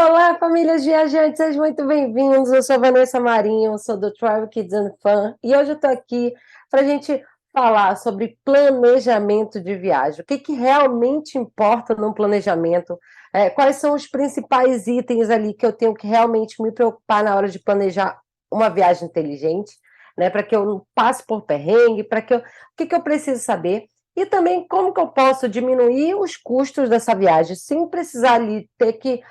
Olá, famílias viajantes, sejam muito bem-vindos. Eu sou Vanessa Marinho, sou do Travel Kids and Fun e hoje eu estou aqui para a gente falar sobre planejamento de viagem. O que realmente importa no planejamento? Quais são os principais itens ali que eu tenho que realmente me preocupar na hora de planejar uma viagem inteligente, né? Para que eu não passe por perrengue, o que eu preciso saber? E também como que eu posso diminuir os custos dessa viagem, sem precisar ali ter que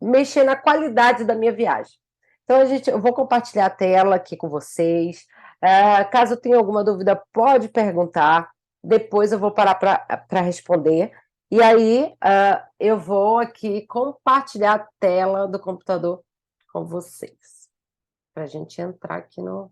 mexer na qualidade da minha viagem. Então, eu vou compartilhar a tela aqui com vocês. Caso tenha alguma dúvida, pode perguntar. Depois eu vou parar para responder. E aí, eu vou aqui compartilhar a tela do computador com vocês. Para a gente entrar aqui no...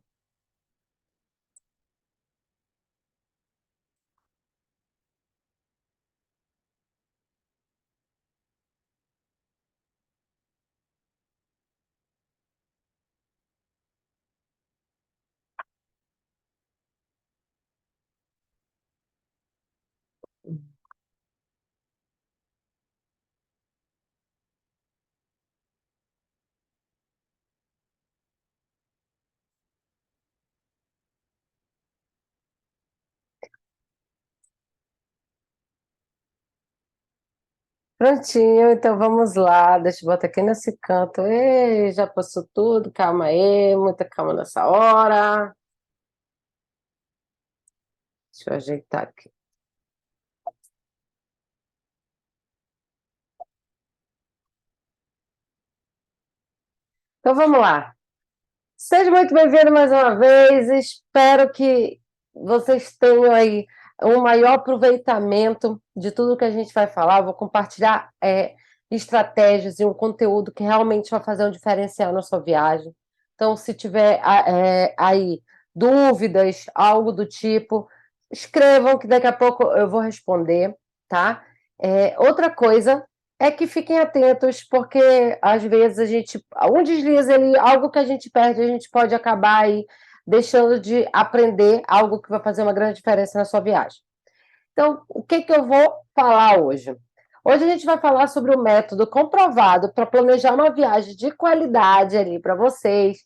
Prontinho, então vamos lá. Deixa eu botar aqui nesse canto. Ei, já passou tudo, calma aí, muita calma nessa hora. Deixa eu ajeitar aqui. Então vamos lá. Seja muito bem-vindo mais uma vez. Espero que vocês tenham aí um maior aproveitamento de tudo que a gente vai falar. Eu vou compartilhar estratégias e um conteúdo que realmente vai fazer um diferencial na sua viagem. Então, se tiver aí dúvidas, algo do tipo, escrevam que daqui a pouco eu vou responder, tá? Outra coisa é que fiquem atentos, porque às vezes um deslize ali, algo que a gente perde, a gente pode acabar aí deixando de aprender algo que vai fazer uma grande diferença na sua viagem. Então, o que eu vou falar hoje? Hoje a gente vai falar sobre o método comprovado para planejar uma viagem de qualidade ali para vocês,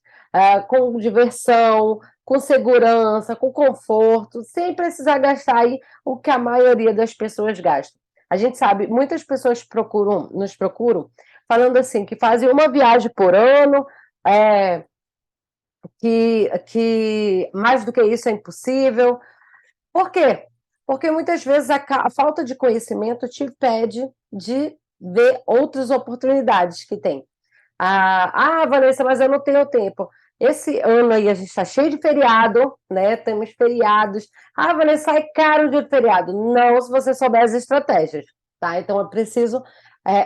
com diversão, com segurança, com conforto, sem precisar gastar aí o que a maioria das pessoas gasta. A gente sabe, muitas pessoas nos procuram falando assim, que fazem uma viagem por ano, que mais do que isso é impossível. Por quê? Porque muitas vezes a falta de conhecimento te impede de ver outras oportunidades que tem. Vanessa, mas eu não tenho tempo. Esse ano aí a gente está cheio de feriado, né? Temos feriados. Vanessa, sai caro de feriado. Não, se você souber as estratégias, tá? Então é preciso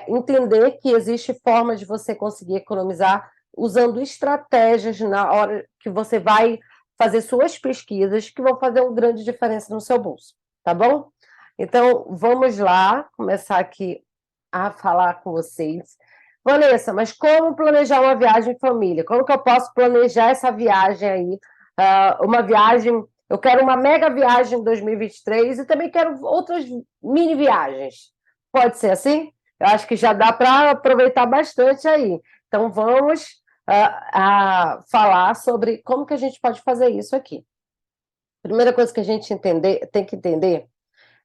entender que existe forma de você conseguir economizar usando estratégias na hora que você vai fazer suas pesquisas, que vão fazer uma grande diferença no seu bolso, tá bom? Então, vamos lá, começar aqui a falar com vocês. Vanessa, mas como planejar uma viagem em família? Como que eu posso planejar essa viagem aí? Uma viagem, eu quero uma mega viagem em 2023 e também quero outras mini viagens. Pode ser assim? Eu acho que já dá para aproveitar bastante aí. Então, vamos falar sobre como que a gente pode fazer isso aqui. Primeira coisa que a gente tem que entender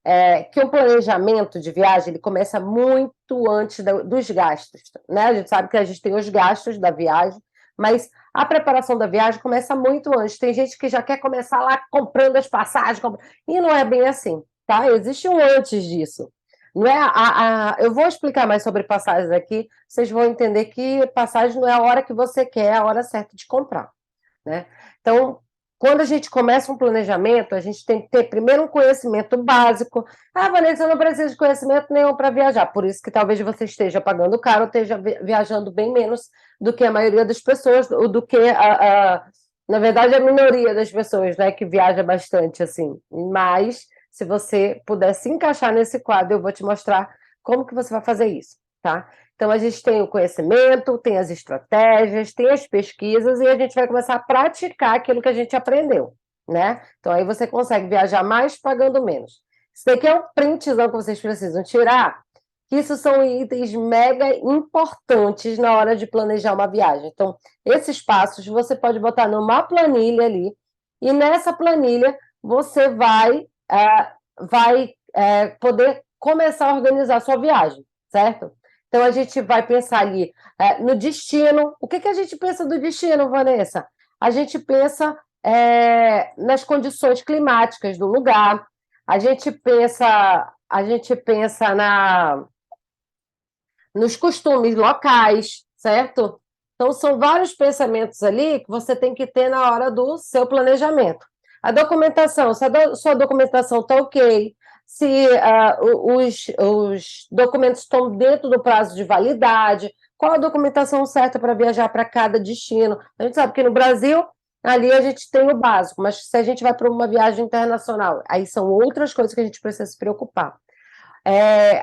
é que o planejamento de viagem ele começa muito antes dos gastos, né? A gente sabe que a gente tem os gastos da viagem, mas a preparação da viagem começa muito antes. Tem gente que já quer começar lá comprando as passagens, e não é bem assim, tá? Existe um antes disso. Não é eu vou explicar mais sobre passagens aqui, vocês vão entender que passagem não é a hora que você quer, é a hora certa de comprar, né? Então, quando a gente começa um planejamento, a gente tem que ter primeiro um conhecimento básico. Vanessa, eu não preciso de conhecimento nenhum para viajar. Por isso que talvez você esteja pagando caro, ou esteja viajando bem menos do que a maioria das pessoas, ou do que na verdade, a minoria das pessoas, né, que viaja bastante, assim. Mas, se você puder se encaixar nesse quadro, eu vou te mostrar como que você vai fazer isso, tá? Então, a gente tem o conhecimento, tem as estratégias, tem as pesquisas, e a gente vai começar a praticar aquilo que a gente aprendeu, né? Então, aí você consegue viajar mais pagando menos. Isso daqui é um printzão que vocês precisam tirar, que isso são itens mega importantes na hora de planejar uma viagem. Então, esses passos você pode botar numa planilha ali, e nessa planilha você vai poder começar a organizar a sua viagem, certo? Então, a gente vai pensar ali no destino. O que a gente pensa do destino, Vanessa? A gente pensa nas condições climáticas do lugar, a gente pensa nos costumes locais, certo? Então, são vários pensamentos ali que você tem que ter na hora do seu planejamento. A documentação, se a sua documentação está ok, se os documentos estão dentro do prazo de validade, qual a documentação certa para viajar para cada destino. A gente sabe que no Brasil, ali a gente tem o básico, mas se a gente vai para uma viagem internacional, aí são outras coisas que a gente precisa se preocupar.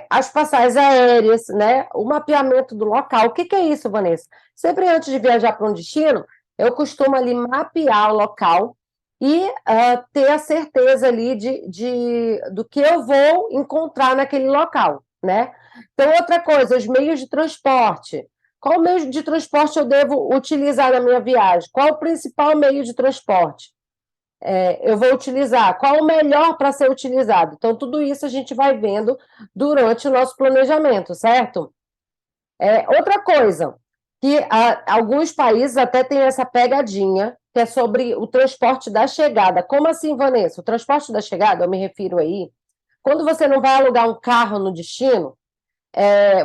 As passagens aéreas, né? O mapeamento do local. O que é isso, Vanessa? Sempre antes de viajar para um destino, eu costumo ali mapear o local e ter a certeza ali do que eu vou encontrar naquele local, né? Então, outra coisa, os meios de transporte. Qual meio de transporte eu devo utilizar na minha viagem? Qual o principal meio de transporte? Eu vou utilizar, qual o melhor para ser utilizado. Então, tudo isso a gente vai vendo durante o nosso planejamento, certo? Outra coisa, que alguns países até têm essa pegadinha, que é sobre o transporte da chegada. Como assim, Vanessa? O transporte da chegada, eu me refiro aí, quando você não vai alugar um carro no destino,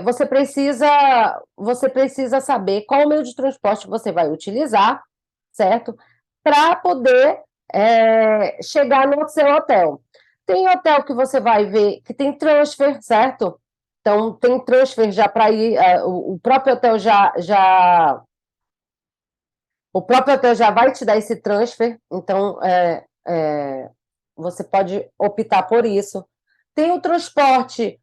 você precisa saber qual meio de transporte você vai utilizar, certo? Para poder chegar no seu hotel. Tem hotel que você vai ver que tem transfer, certo? Então, tem transfer já para ir, o próprio hotel o próprio hotel já vai te dar esse transfer, então você pode optar por isso. Tem o transporte,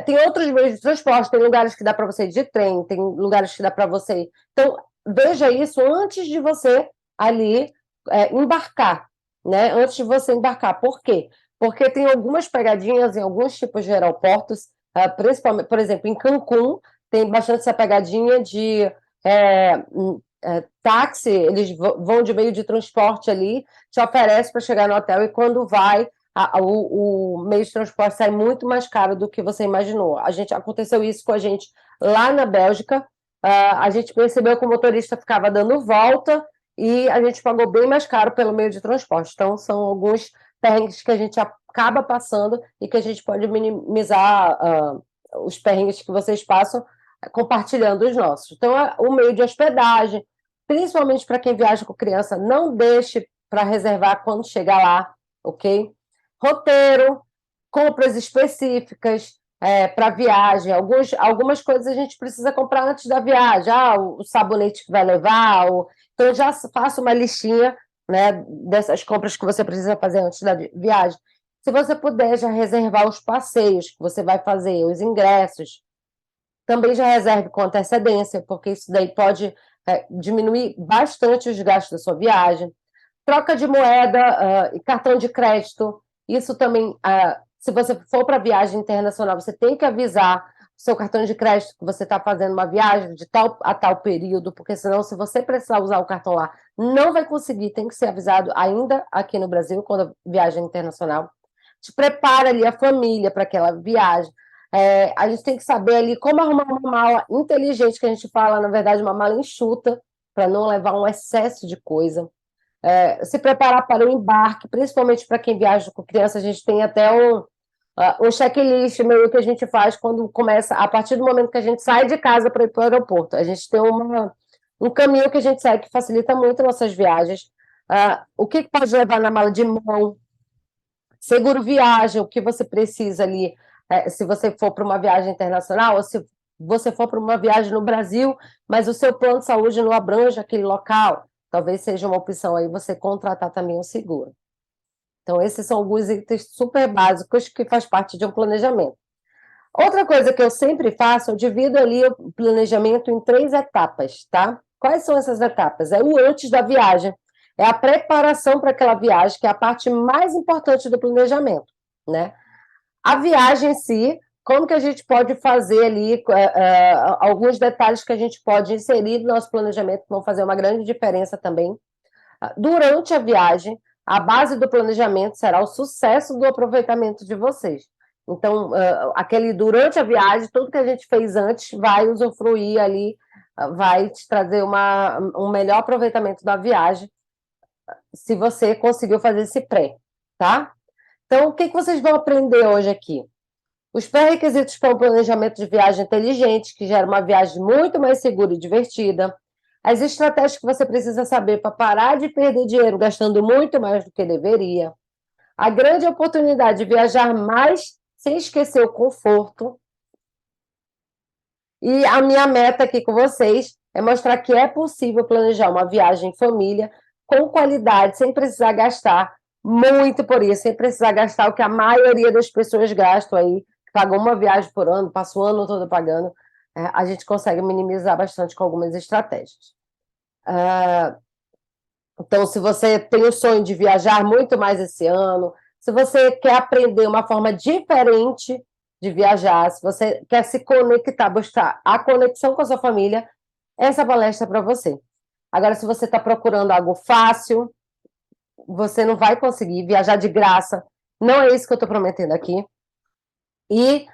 tem outros meios de transporte, tem lugares que dá para você ir de trem, tem lugares que dá para você ir. Então, veja isso antes de você ali embarcar, né? Antes de você embarcar. Por quê? Porque tem algumas pegadinhas em alguns tipos de aeroportos, principalmente, por exemplo, em Cancún, tem bastante essa pegadinha de táxi, eles vão de meio de transporte ali, te oferece para chegar no hotel, e quando vai, o meio de transporte sai muito mais caro do que você imaginou. Aconteceu isso com a gente lá na Bélgica, a gente percebeu que o motorista ficava dando volta e a gente pagou bem mais caro pelo meio de transporte. Então, são alguns perrengues que a gente acaba passando e que a gente pode minimizar os perrengues que vocês passam compartilhando os nossos. Então, o meio de hospedagem, principalmente para quem viaja com criança, não deixe para reservar quando chegar lá, ok? Roteiro, compras específicas para viagem. Algumas coisas a gente precisa comprar antes da viagem. O sabonete que vai levar. Então, eu já faço uma listinha, né, dessas compras que você precisa fazer antes da viagem. Se você puder já reservar os passeios que você vai fazer, os ingressos, também já reserve com antecedência, porque isso daí pode diminuir bastante os gastos da sua viagem. Troca de moeda e cartão de crédito, isso também, se você for para viagem internacional, você tem que avisar o seu cartão de crédito que você está fazendo uma viagem de tal a tal período, porque senão, se você precisar usar o cartão lá, não vai conseguir, tem que ser avisado ainda aqui no Brasil, quando a viagem internacional. Te prepara ali a família para aquela viagem. A gente tem que saber ali como arrumar uma mala inteligente, que a gente fala, na verdade, uma mala enxuta, para não levar um excesso de coisa. Se preparar para o embarque, principalmente para quem viaja com criança, a gente tem até um checklist meio que a gente faz quando começa, a partir do momento que a gente sai de casa para ir para o aeroporto. A gente tem um caminho que a gente segue que facilita muito nossas viagens. O que pode levar na mala de mão? Seguro viagem, o que você precisa ali, se você for para uma viagem internacional, ou se você for para uma viagem no Brasil, mas o seu plano de saúde não abrange aquele local, talvez seja uma opção aí você contratar também um seguro. Então, esses são alguns itens super básicos que faz parte de um planejamento. Outra coisa que eu sempre faço, eu divido ali o planejamento em 3 etapas, tá? Quais são essas etapas? É o antes da viagem, é a preparação para aquela viagem, que é a parte mais importante do planejamento, né? A viagem em si, como que a gente pode fazer ali alguns detalhes que a gente pode inserir no nosso planejamento, que vão fazer uma grande diferença também. Durante a viagem, a base do planejamento será o sucesso do aproveitamento de vocês. Então, aquele durante a viagem, tudo que a gente fez antes vai usufruir ali, vai te trazer um melhor aproveitamento da viagem, se você conseguiu fazer esse pré, tá? Então, o que vocês vão aprender hoje aqui? Os pré-requisitos para um planejamento de viagem inteligente, que gera uma viagem muito mais segura e divertida. As estratégias que você precisa saber para parar de perder dinheiro gastando muito mais do que deveria. A grande oportunidade de viajar mais sem esquecer o conforto. E a minha meta aqui com vocês é mostrar que é possível planejar uma viagem em família com qualidade, sem precisar gastar muito por isso, sem precisar gastar o que a maioria das pessoas gastam aí, pagam uma viagem por ano, passa o ano todo pagando, a gente consegue minimizar bastante com algumas estratégias. Então, se você tem o sonho de viajar muito mais esse ano, se você quer aprender uma forma diferente de viajar, se você quer se conectar, buscar a conexão com a sua família, essa palestra é para você. Agora, se você está procurando algo fácil, você não vai conseguir viajar de graça, não é isso que eu estou prometendo aqui. E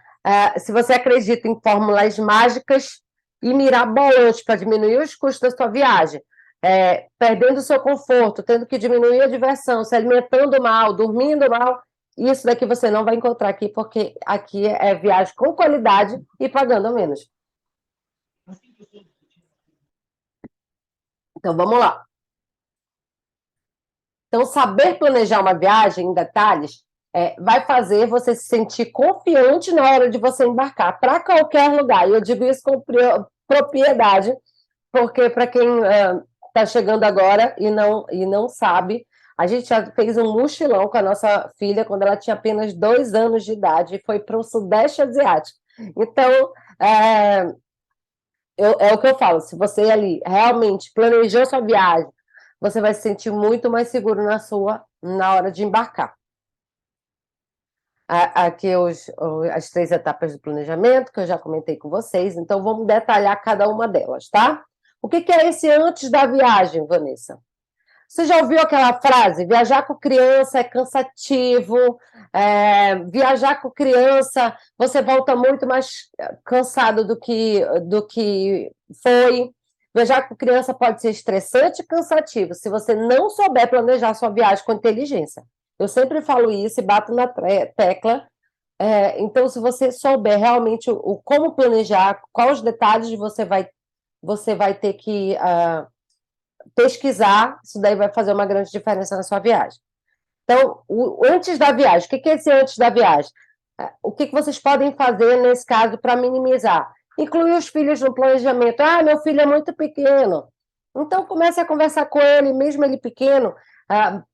se você acredita em fórmulas mágicas e mirabolantes para diminuir os custos da sua viagem, perdendo o seu conforto, tendo que diminuir a diversão, se alimentando mal, dormindo mal, isso daqui você não vai encontrar aqui, porque aqui é viagem com qualidade e pagando menos. Então, vamos lá. Então, saber planejar uma viagem em detalhes vai fazer você se sentir confiante na hora de você embarcar para qualquer lugar. E eu digo isso com propriedade, porque para quem está chegando agora e não sabe, a gente já fez um mochilão com a nossa filha quando ela tinha apenas 2 anos de idade e foi para o Sudeste Asiático. Então, é o que eu falo, se você ali realmente planejou sua viagem, você vai se sentir muito mais seguro na hora de embarcar. Aqui as 3 etapas do planejamento, que eu já comentei com vocês, então vamos detalhar cada uma delas, tá? O que é esse antes da viagem, Vanessa? Você já ouviu aquela frase? Viajar com criança é cansativo, viajar com criança você volta muito mais cansado do que foi. Viajar com criança pode ser estressante e cansativo se você não souber planejar sua viagem com inteligência. Eu sempre falo isso e bato na tecla. Então, se você souber realmente como planejar, quais os detalhes você vai ter que pesquisar, isso daí vai fazer uma grande diferença na sua viagem. Então, antes da viagem, o que é esse antes da viagem? O que vocês podem fazer nesse caso para minimizar? Incluir os filhos no planejamento. Meu filho é muito pequeno. Então, comece a conversar com ele, mesmo ele pequeno.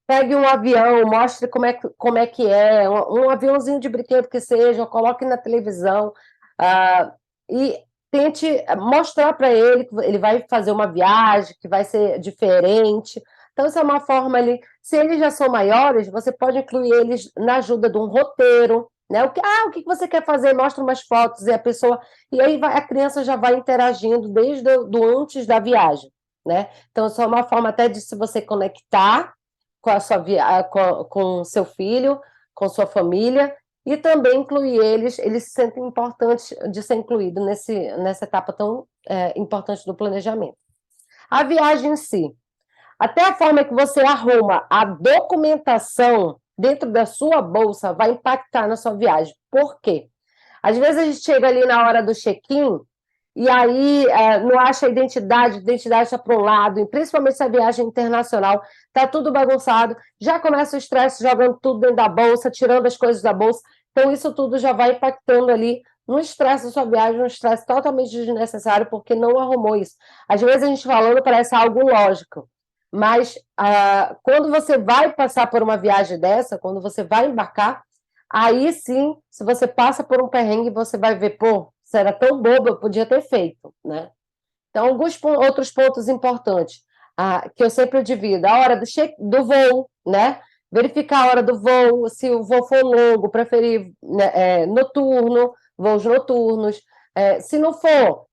Pegue um avião, mostre como é que é, um aviãozinho de brinquedo que seja, coloque na televisão e tente mostrar para ele que ele vai fazer uma viagem, que vai ser diferente. Então, essa é uma forma ali. Se eles já são maiores, você pode incluir eles na ajuda de um roteiro, né? O que você quer fazer? Mostra umas fotos e aí a criança já vai interagindo desde antes da viagem, né? Então, isso é uma forma até de se você conectar com com o seu filho, com sua família, e também incluir eles se sentem importantes de ser incluído nessa etapa tão importante do planejamento. A viagem em si. Até a forma que você arruma a documentação dentro da sua bolsa vai impactar na sua viagem. Por quê? Às vezes a gente chega ali na hora do check-in e aí não acha a identidade está para um lado, e principalmente se a viagem internacional, está tudo bagunçado, já começa o estresse jogando tudo dentro da bolsa, tirando as coisas da bolsa, então isso tudo já vai impactando ali no estresse da sua viagem, um estresse totalmente desnecessário, porque não arrumou isso. Às vezes a gente falando parece algo lógico, mas quando você vai passar por uma viagem dessa, quando você vai embarcar, aí sim, se você passa por um perrengue, você vai ver, se era tão bobo, eu podia ter feito, né? Então, alguns outros pontos importantes que eu sempre divido, a hora do voo, né? Verificar a hora do voo, se o voo for longo, preferir, né, noturno, voos noturnos. Se não for,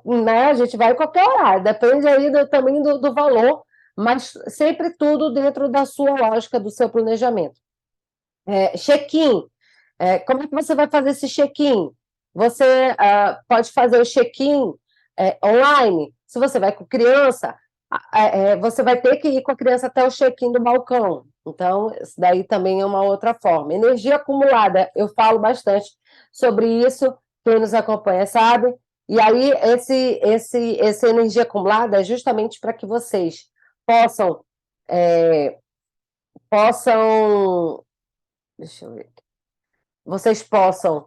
né, a gente vai em qualquer horário, depende aí também do valor, mas sempre tudo dentro da sua lógica, do seu planejamento. Check-in. Como é que você vai fazer esse check-in? Você pode fazer o check-in online. Se você vai com criança, você vai ter que ir com a criança até o check-in do balcão. Então, isso daí também é uma outra forma. Energia acumulada, eu falo bastante sobre isso, quem nos acompanha sabe. E aí, essa energia acumulada é justamente para que vocês possam, deixa eu ver, vocês possam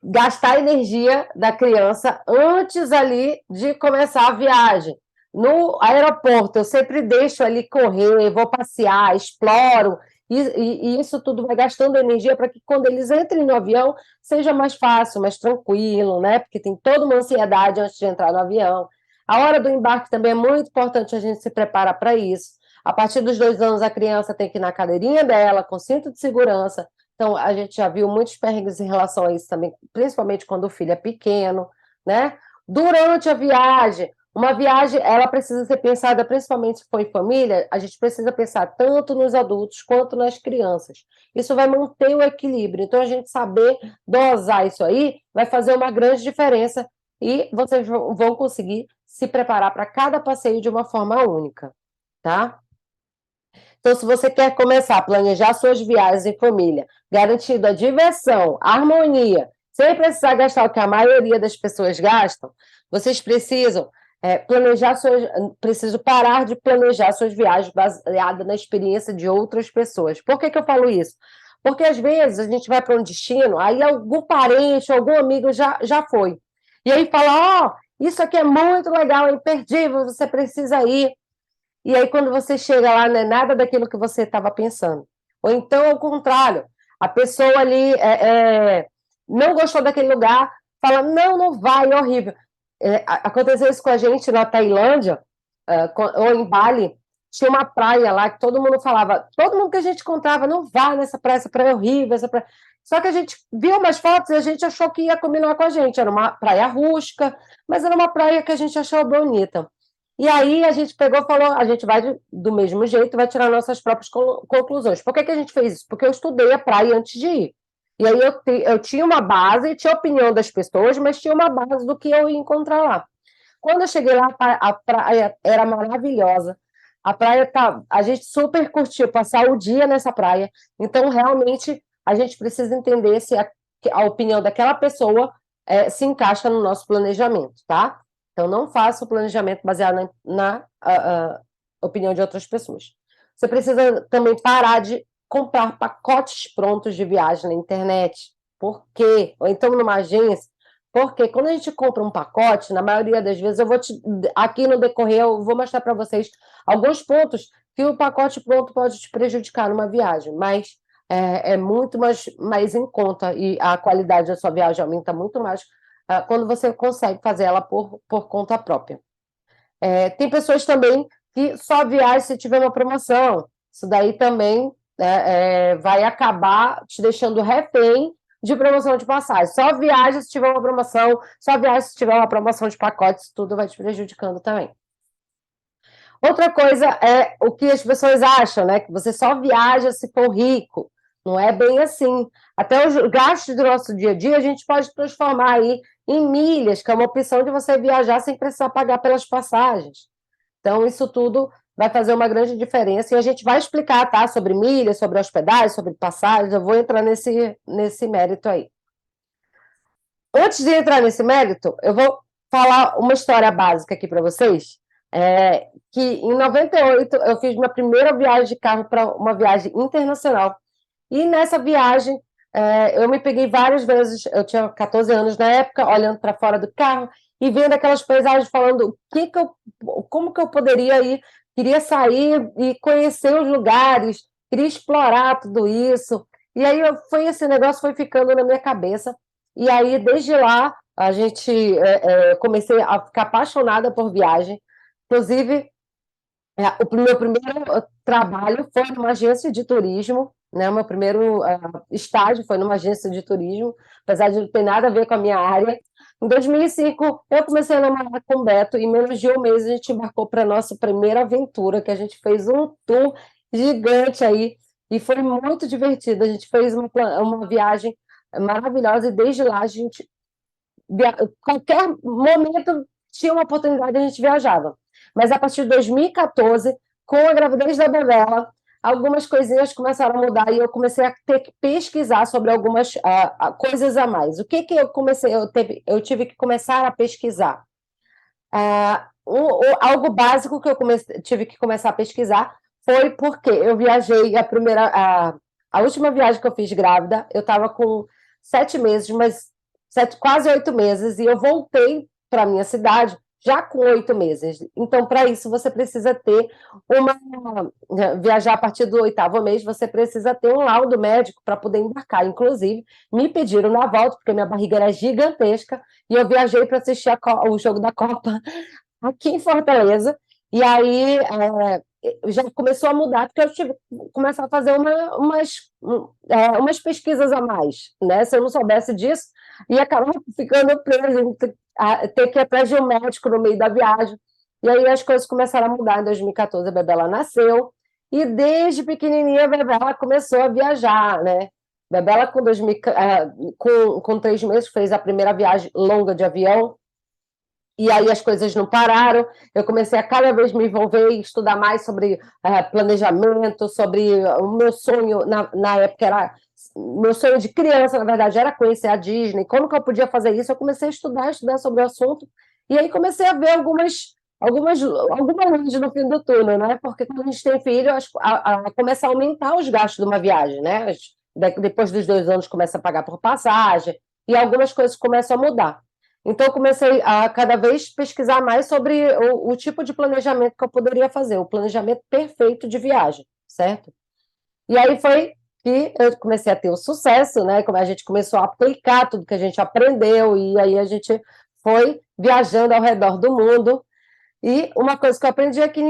gastar a energia da criança antes ali de começar a viagem. No aeroporto, eu sempre deixo ali correr, vou passear, exploro, e isso tudo vai gastando energia para que quando eles entrem no avião seja mais fácil, mais tranquilo, né? Porque tem toda uma ansiedade antes de entrar no avião. A hora do embarque também é muito importante a gente se preparar para isso. A partir dos 2 anos, a criança tem que ir na cadeirinha dela, com cinto de segurança. Então, a gente já viu muitos perrengues em relação a isso também, principalmente quando o filho é pequeno, né? Durante a viagem, uma viagem, ela precisa ser pensada, principalmente se for em família, a gente precisa pensar tanto nos adultos quanto nas crianças. Isso vai manter o equilíbrio. Então, a gente saber dosar isso aí vai fazer uma grande diferença e vocês vão conseguir se preparar para cada passeio de uma forma única, tá? Então, se você quer começar a planejar suas viagens em família, garantindo a diversão, a harmonia, sem precisar gastar o que a maioria das pessoas gastam, vocês precisam preciso parar de planejar suas viagens baseada na experiência de outras pessoas. Por que eu falo isso? Porque às vezes a gente vai para um destino, aí algum parente, algum amigo já foi. E aí fala, isso aqui é muito legal, é imperdível, você precisa ir. E aí, quando você chega lá, não é nada daquilo que você estava pensando. Ou então, ao contrário, a pessoa ali não gostou daquele lugar, fala, não vai, é horrível. Aconteceu isso com a gente na Tailândia, ou em Bali, tinha uma praia lá que todo mundo falava, todo mundo que a gente encontrava, não vai nessa praia, essa praia é horrível, essa praia... Só que a gente viu umas fotos e a gente achou que ia combinar com a gente. Era uma praia rústica, mas era uma praia que a gente achou bonita. E aí a gente pegou e falou, a gente vai do mesmo jeito, vai tirar nossas próprias conclusões. Por que a gente fez isso? Porque eu estudei a praia antes de ir. E aí eu tinha uma base, tinha a opinião das pessoas, mas tinha uma base do que eu ia encontrar lá. Quando eu cheguei lá, a praia era maravilhosa. A praia a gente super curtiu passar o dia nessa praia. Então, realmente, a gente precisa entender se a opinião daquela pessoa se encaixa no nosso planejamento, tá? Então, não faça o planejamento baseado na opinião de outras pessoas. Você precisa também parar de comprar pacotes prontos de viagem na internet. Por quê? Ou então numa agência. Porque quando a gente compra um pacote, na maioria das vezes, aqui no decorrer, eu vou mostrar para vocês alguns pontos que o pacote pronto pode te prejudicar numa viagem, mas é muito mais em conta e a qualidade da sua viagem aumenta muito mais quando você consegue fazer ela por conta própria. Tem pessoas também que só viajam se tiver uma promoção. Isso daí também vai acabar te deixando refém de promoção de passagem. Só viaja se tiver uma promoção, só viaja se tiver uma promoção de pacotes, tudo vai te prejudicando também. Outra coisa é o que as pessoas acham, né? Que você só viaja se for rico. Não é bem assim. Até os gastos do nosso dia a dia a gente pode transformar aí em milhas, que é uma opção de você viajar sem precisar pagar pelas passagens. Então, isso tudo vai fazer uma grande diferença e a gente vai explicar, tá? Sobre milhas, sobre hospedagem, sobre passagens, eu vou entrar nesse mérito aí. Antes de entrar nesse mérito, eu vou falar uma história básica aqui para vocês, que em 98 eu fiz minha primeira viagem de carro para uma viagem internacional. E nessa viagem, eu me peguei várias vezes, eu tinha 14 anos na época, olhando para fora do carro e vendo aquelas paisagens, falando como que eu poderia ir, queria sair e conhecer os lugares, queria explorar tudo isso. E aí esse negócio foi ficando na minha cabeça. E aí, desde lá, comecei a ficar apaixonada por viagem. Inclusive, O meu primeiro trabalho foi numa agência de turismo, né? O meu primeiro estágio foi numa agência de turismo, apesar de não ter nada a ver com a minha área. Em 2005, eu comecei a namorar com o Beto, e em menos de um mês a gente embarcou para a nossa primeira aventura, que a gente fez um tour gigante aí, e foi muito divertido. A gente fez uma viagem maravilhosa, e desde lá a gente, qualquer momento, tinha uma oportunidade, a gente viajava. Mas a partir de 2014, com a gravidez da Bebela, algumas coisinhas começaram a mudar e eu comecei a ter que pesquisar sobre algumas coisas a mais. O que que eu comecei? Eu tive que começar a pesquisar. Algo básico que eu tive que começar a pesquisar foi porque eu viajei a última viagem que eu fiz grávida, eu estava com 7 meses, mas quase 8 meses, e eu voltei para a minha cidade já com 8 meses. Então, para isso, você precisa ter viajar a partir do 8º mês, você precisa ter um laudo médico para poder embarcar. Inclusive, me pediram na volta, porque minha barriga era gigantesca, e eu viajei para assistir o jogo da Copa aqui em Fortaleza, e aí já começou a mudar, porque eu tive que começar a fazer umas pesquisas a mais, né? Se eu não soubesse disso, ia acabar ficando preso, ter que ir atrás de um médico no meio da viagem. E aí as coisas começaram a mudar. Em 2014, a Bebela nasceu, e desde pequenininha a Bebela começou a viajar, né? Bebela, com 3 meses, fez a primeira viagem longa de avião, e aí as coisas não pararam, eu comecei a cada vez me envolver e estudar mais sobre planejamento, sobre o meu sonho, na época era, meu sonho de criança, na verdade, era conhecer a Disney, como que eu podia fazer isso? Eu comecei a estudar sobre o assunto, e aí comecei a ver alguma luz no fim do túnel, né? Porque quando a gente tem filho, começa a aumentar os gastos de uma viagem, né? Depois dos 2 anos começa a pagar por passagem, e algumas coisas começam a mudar. Então, eu comecei a cada vez pesquisar mais sobre o tipo de planejamento que eu poderia fazer, o planejamento perfeito de viagem, certo? E aí foi que eu comecei a ter o sucesso, né? Como a gente começou a aplicar tudo que a gente aprendeu, e aí a gente foi viajando ao redor do mundo. E uma coisa que eu aprendi é que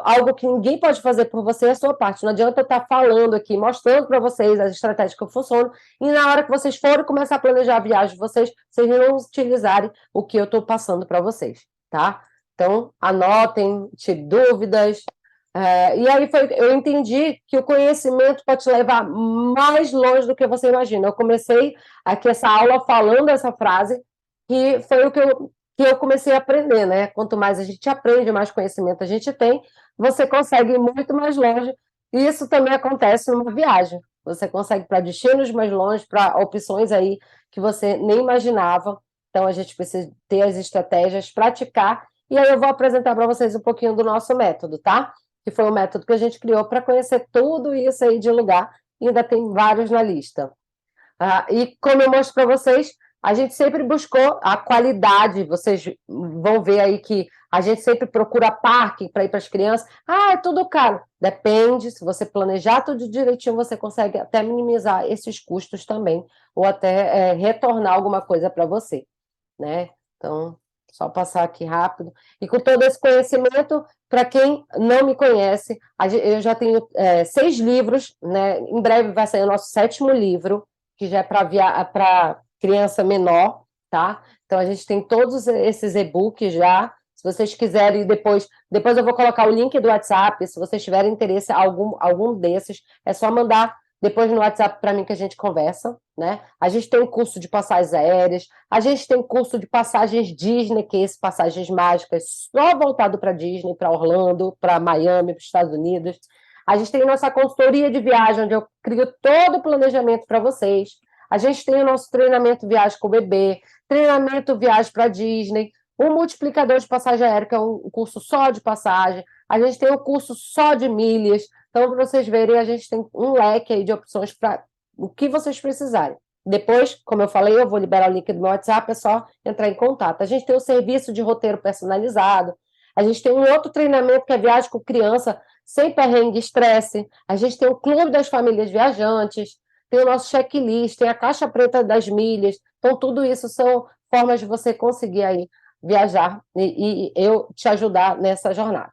algo que ninguém pode fazer por você é a sua parte. Não adianta eu estar falando aqui, mostrando para vocês as estratégias que funcionam, e na hora que vocês forem começar a planejar a viagem de vocês não utilizarem o que eu estou passando para vocês, tá? Então, anotem, tire dúvidas. E aí eu entendi que o conhecimento pode te levar mais longe do que você imagina. Eu comecei aqui essa aula falando essa frase, que foi o que eu comecei a aprender, né? Quanto mais a gente aprende, mais conhecimento a gente tem, você consegue ir muito mais longe. E isso também acontece numa viagem. Você consegue ir para destinos mais longe, para opções aí que você nem imaginava. Então, a gente precisa ter as estratégias, praticar. E aí eu vou apresentar para vocês um pouquinho do nosso método, tá? Que foi o método que a gente criou para conhecer tudo isso aí de lugar. E ainda tem vários na lista. E como eu mostro para vocês, a gente sempre buscou a qualidade. Vocês vão ver aí que a gente sempre procura parque para ir para as crianças. É tudo caro. Depende, se você planejar tudo direitinho, você consegue até minimizar esses custos também, ou até retornar alguma coisa para você, né? Então, só passar aqui rápido. E com todo esse conhecimento, para quem não me conhece, eu já tenho 6 livros, né? Em breve vai sair o nosso 7º livro, que já é para criança menor, tá? Então, a gente tem todos esses e-books já. Se vocês quiserem, depois eu vou colocar o link do WhatsApp. Se vocês tiverem interesse em algum desses, é só mandar depois no WhatsApp para mim que a gente conversa, né? A gente tem um curso de passagens aéreas, a gente tem curso de passagens Disney, que é esse passagens mágicas, só voltado para Disney, para Orlando, para Miami, para os Estados Unidos. A gente tem nossa consultoria de viagem, onde eu crio todo o planejamento para vocês. A gente tem o nosso treinamento viagem com o bebê, treinamento viagem para Disney, o multiplicador de passagem aérea, que é um curso só de passagem. A gente tem o curso só de milhas. Então, para vocês verem, a gente tem um leque aí de opções para o que vocês precisarem. Depois, como eu falei, eu vou liberar o link do meu WhatsApp, é só entrar em contato. A gente tem o serviço de roteiro personalizado. A gente tem um outro treinamento que é viagem com criança, sem perrengue e estresse. A gente tem o Clube das Famílias Viajantes, tem o nosso checklist, tem a caixa preta das milhas. Então, tudo isso são formas de você conseguir aí viajar e eu te ajudar nessa jornada.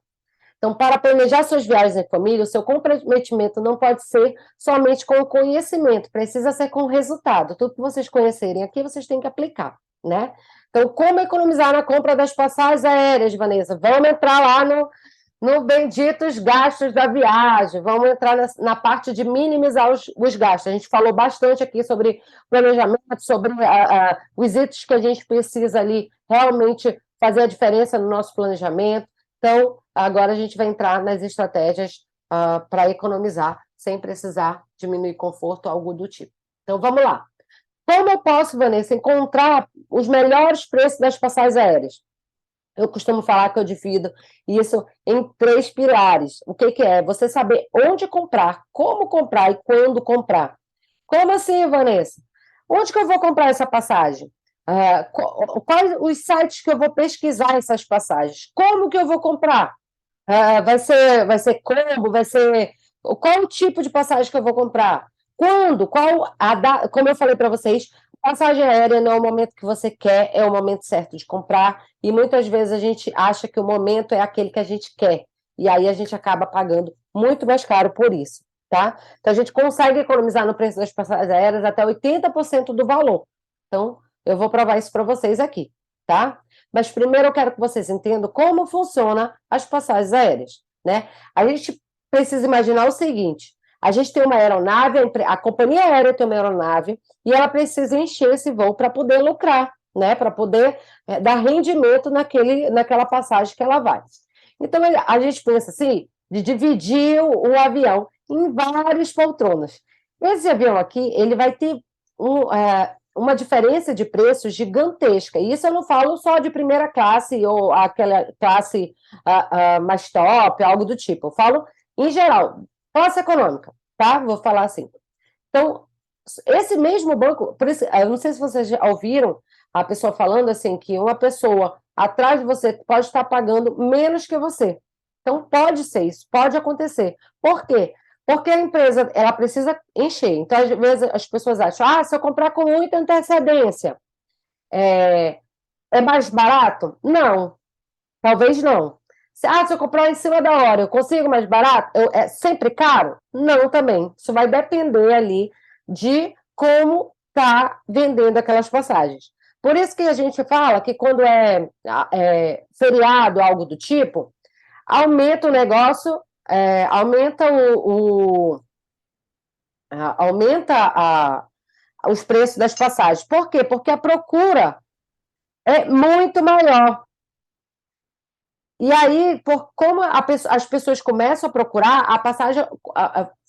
Então, para planejar suas viagens em família, o seu comprometimento não pode ser somente com o conhecimento, precisa ser com o resultado. Tudo que vocês conhecerem aqui, vocês têm que aplicar, né? Então, como economizar na compra das passagens aéreas, Vanessa? Vamos entrar lá no benditos gastos da viagem, vamos entrar na parte de minimizar os gastos. A gente falou bastante aqui sobre planejamento, sobre os itens que a gente precisa ali realmente fazer a diferença no nosso planejamento. Então, agora a gente vai entrar nas estratégias para economizar, sem precisar diminuir conforto, algo do tipo. Então, vamos lá. Como eu posso, Vanessa, encontrar os melhores preços das passagens aéreas? Eu costumo falar que eu divido isso em 3 pilares. O que é? Você saber onde comprar, como comprar e quando comprar. Como assim, Vanessa? Onde que eu vou comprar essa passagem? Quais os sites que eu vou pesquisar essas passagens? Como que eu vou comprar? Vai ser combo? Qual o tipo de passagem que eu vou comprar? Quando? Como eu falei para vocês, passagem aérea não é o momento que você quer, é o momento certo de comprar, e muitas vezes a gente acha que o momento é aquele que a gente quer, e aí a gente acaba pagando muito mais caro por isso, tá? Então a gente consegue economizar no preço das passagens aéreas até 80% do valor. Então, eu vou provar isso para vocês aqui, tá? Mas primeiro eu quero que vocês entendam como funciona as passagens aéreas, né? A gente precisa imaginar o seguinte: a gente tem uma aeronave, a companhia aérea tem uma aeronave e ela precisa encher esse voo para poder lucrar, né? Para poder dar rendimento naquela passagem que ela vai. Então a gente pensa assim, de dividir o avião em várias poltronas. Esse avião aqui, ele vai ter uma diferença de preço gigantesca. E isso eu não falo só de primeira classe ou aquela classe mais top, algo do tipo. Eu falo em geral, classe econômica, tá? Vou falar assim. Então, esse mesmo banco, por isso, eu não sei se vocês já ouviram a pessoa falando assim, que uma pessoa atrás de você pode estar pagando menos que você. Então, pode ser isso, pode acontecer. Por quê? Porque a empresa, ela precisa encher. Então, às vezes, as pessoas acham, se eu comprar com muita antecedência, é mais barato? Não, talvez não. Se eu comprar em cima da hora, eu consigo mais barato? É sempre caro? Não, também. Isso vai depender ali de como está vendendo aquelas passagens. Por isso que a gente fala que quando feriado, algo do tipo, aumenta o negócio, aumenta os preços das passagens. Por quê? Porque a procura é muito maior. E aí, como as pessoas começam a procurar, a passagem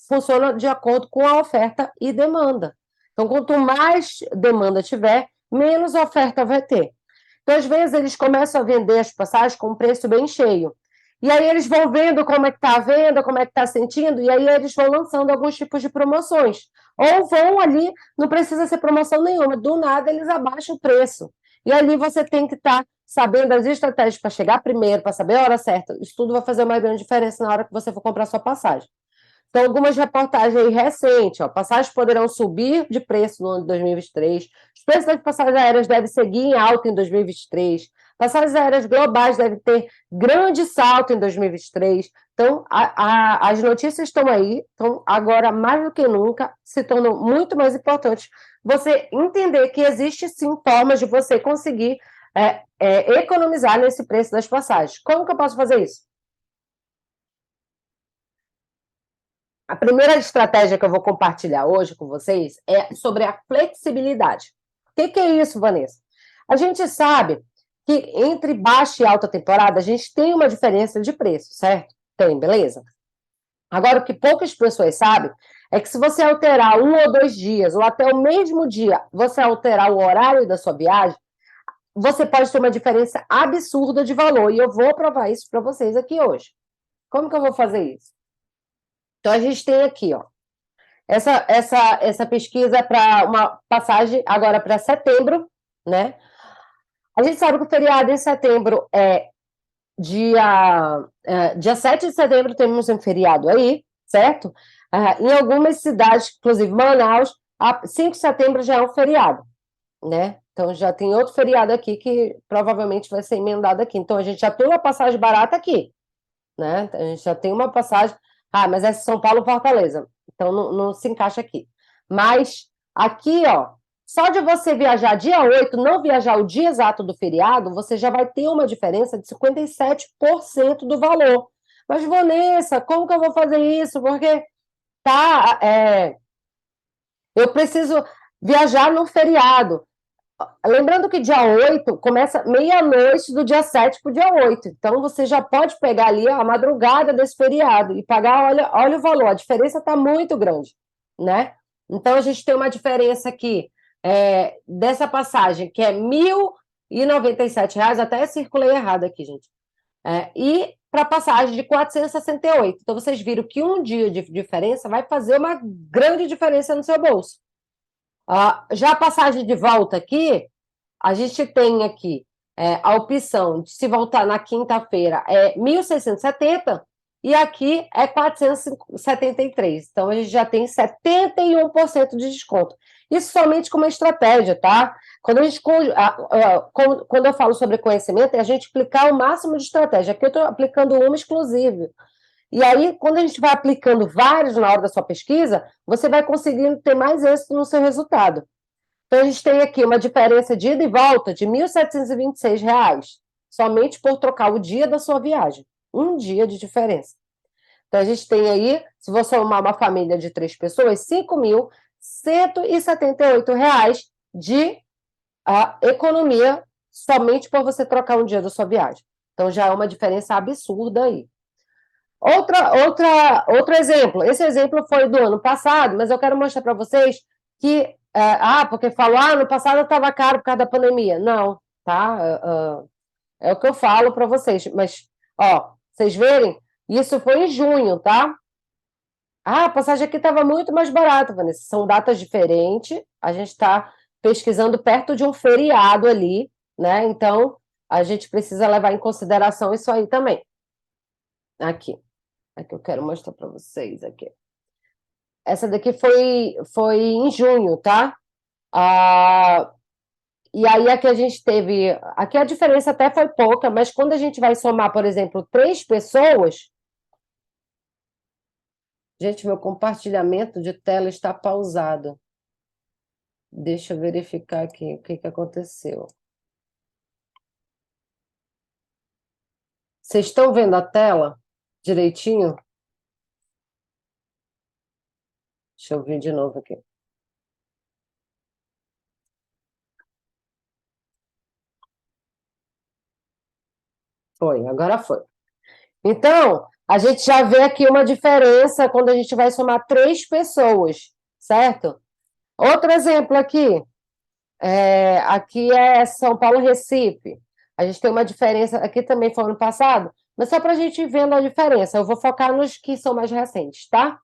funciona de acordo com a oferta e demanda. Então, quanto mais demanda tiver, menos oferta vai ter. Então, às vezes, eles começam a vender as passagens com um preço bem cheio. E aí eles vão vendo como é que está a venda, como é que está sentindo, e aí eles vão lançando alguns tipos de promoções. Ou vão ali, não precisa ser promoção nenhuma, do nada eles abaixam o preço. E ali você tem que estar sabendo as estratégias para chegar primeiro, para saber a hora certa. Isso tudo vai fazer uma grande diferença na hora que você for comprar sua passagem. Então, algumas reportagens aí recentes, passagens poderão subir de preço no ano de 2023, os preços das passagens aéreas devem seguir em alta em 2023, passagens aéreas globais devem ter grande salto em 2023. Então, as notícias estão aí, então, agora, mais do que nunca, se tornam muito mais importantes você entender que existe, sim, formas de você conseguir economizar nesse preço das passagens. Como que eu posso fazer isso? A primeira estratégia que eu vou compartilhar hoje com vocês é sobre a flexibilidade. O que é isso, Vanessa? A gente sabe que entre baixa e alta temporada a gente tem uma diferença de preço, certo? Tem, beleza? Agora, o que poucas pessoas sabem é que se você alterar 1 ou 2 dias, ou até o mesmo dia, você alterar o horário da sua viagem, você pode ter uma diferença absurda de valor. E eu vou provar isso para vocês aqui hoje. Como que eu vou fazer isso? Então, a gente tem aqui, ó, essa pesquisa é para uma passagem agora para setembro, né? A gente sabe que o feriado em setembro dia 7 de setembro temos um feriado aí, certo? Em algumas cidades, inclusive Manaus, 5 de setembro já é um feriado, né? Então, já tem outro feriado aqui que provavelmente vai ser emendado aqui. Então, a gente já tem uma passagem barata aqui, né? A gente já tem uma passagem. Ah, mas é São Paulo Fortaleza. Então, não se encaixa aqui. Mas aqui, ó, só de você viajar dia 8, não viajar o dia exato do feriado, você já vai ter uma diferença de 57% do valor. Mas, Vanessa, como que eu vou fazer isso? Porque tá, eu preciso viajar no feriado. Lembrando que dia 8 começa meia-noite do dia 7 para o dia 8. Então, você já pode pegar ali a madrugada desse feriado e pagar, olha o valor, a diferença está muito grande, né? Então, a gente tem uma diferença aqui dessa passagem, que é R$ 1.097, até circulei errado aqui, gente. E para a passagem de 468. Então, vocês viram que um dia de diferença vai fazer uma grande diferença no seu bolso. Já a passagem de volta aqui, a gente tem aqui a opção de se voltar na quinta-feira é 1.670 e aqui é 473. Então, a gente já tem 71% de desconto. Isso somente como estratégia, tá? Quando eu falo sobre conhecimento, é a gente aplicar o máximo de estratégia. Aqui eu estou aplicando uma exclusiva. E aí, quando a gente vai aplicando vários na hora da sua pesquisa, você vai conseguindo ter mais êxito no seu resultado. Então, a gente tem aqui uma diferença de ida e volta de R$ 1.726, somente por trocar o dia da sua viagem. Um dia de diferença. Então, a gente tem aí, se você somar uma família de 3 pessoas, R$ 5.178 de economia somente por você trocar um dia da sua viagem. Então, já é uma diferença absurda aí. Outro exemplo. Esse exemplo foi do ano passado, mas eu quero mostrar para vocês que... porque falou, no passado estava caro por causa da pandemia. Não, tá? É o que eu falo para vocês. Mas, ó, vocês verem, isso foi em junho, tá? A passagem aqui estava muito mais barata, Vanessa. São datas diferentes. A gente está pesquisando perto de um feriado ali, né? Então, a gente precisa levar em consideração isso aí também. Aqui. Aqui eu quero mostrar para vocês aqui. Essa daqui foi em junho, tá? E aí aqui a gente teve... Aqui a diferença até foi pouca, mas quando a gente vai somar, por exemplo, 3 pessoas... Gente, meu compartilhamento de tela está pausado. Deixa eu verificar aqui o que aconteceu. Vocês estão vendo a tela direitinho? Deixa eu ver de novo aqui. Foi, agora foi. Então, a gente já vê aqui uma diferença quando a gente vai somar 3 pessoas, certo? Outro exemplo aqui. Aqui é São Paulo, Recife. A gente tem uma diferença, aqui também foi ano passado, mas só para a gente ir vendo a diferença. Eu vou focar nos que são mais recentes, tá?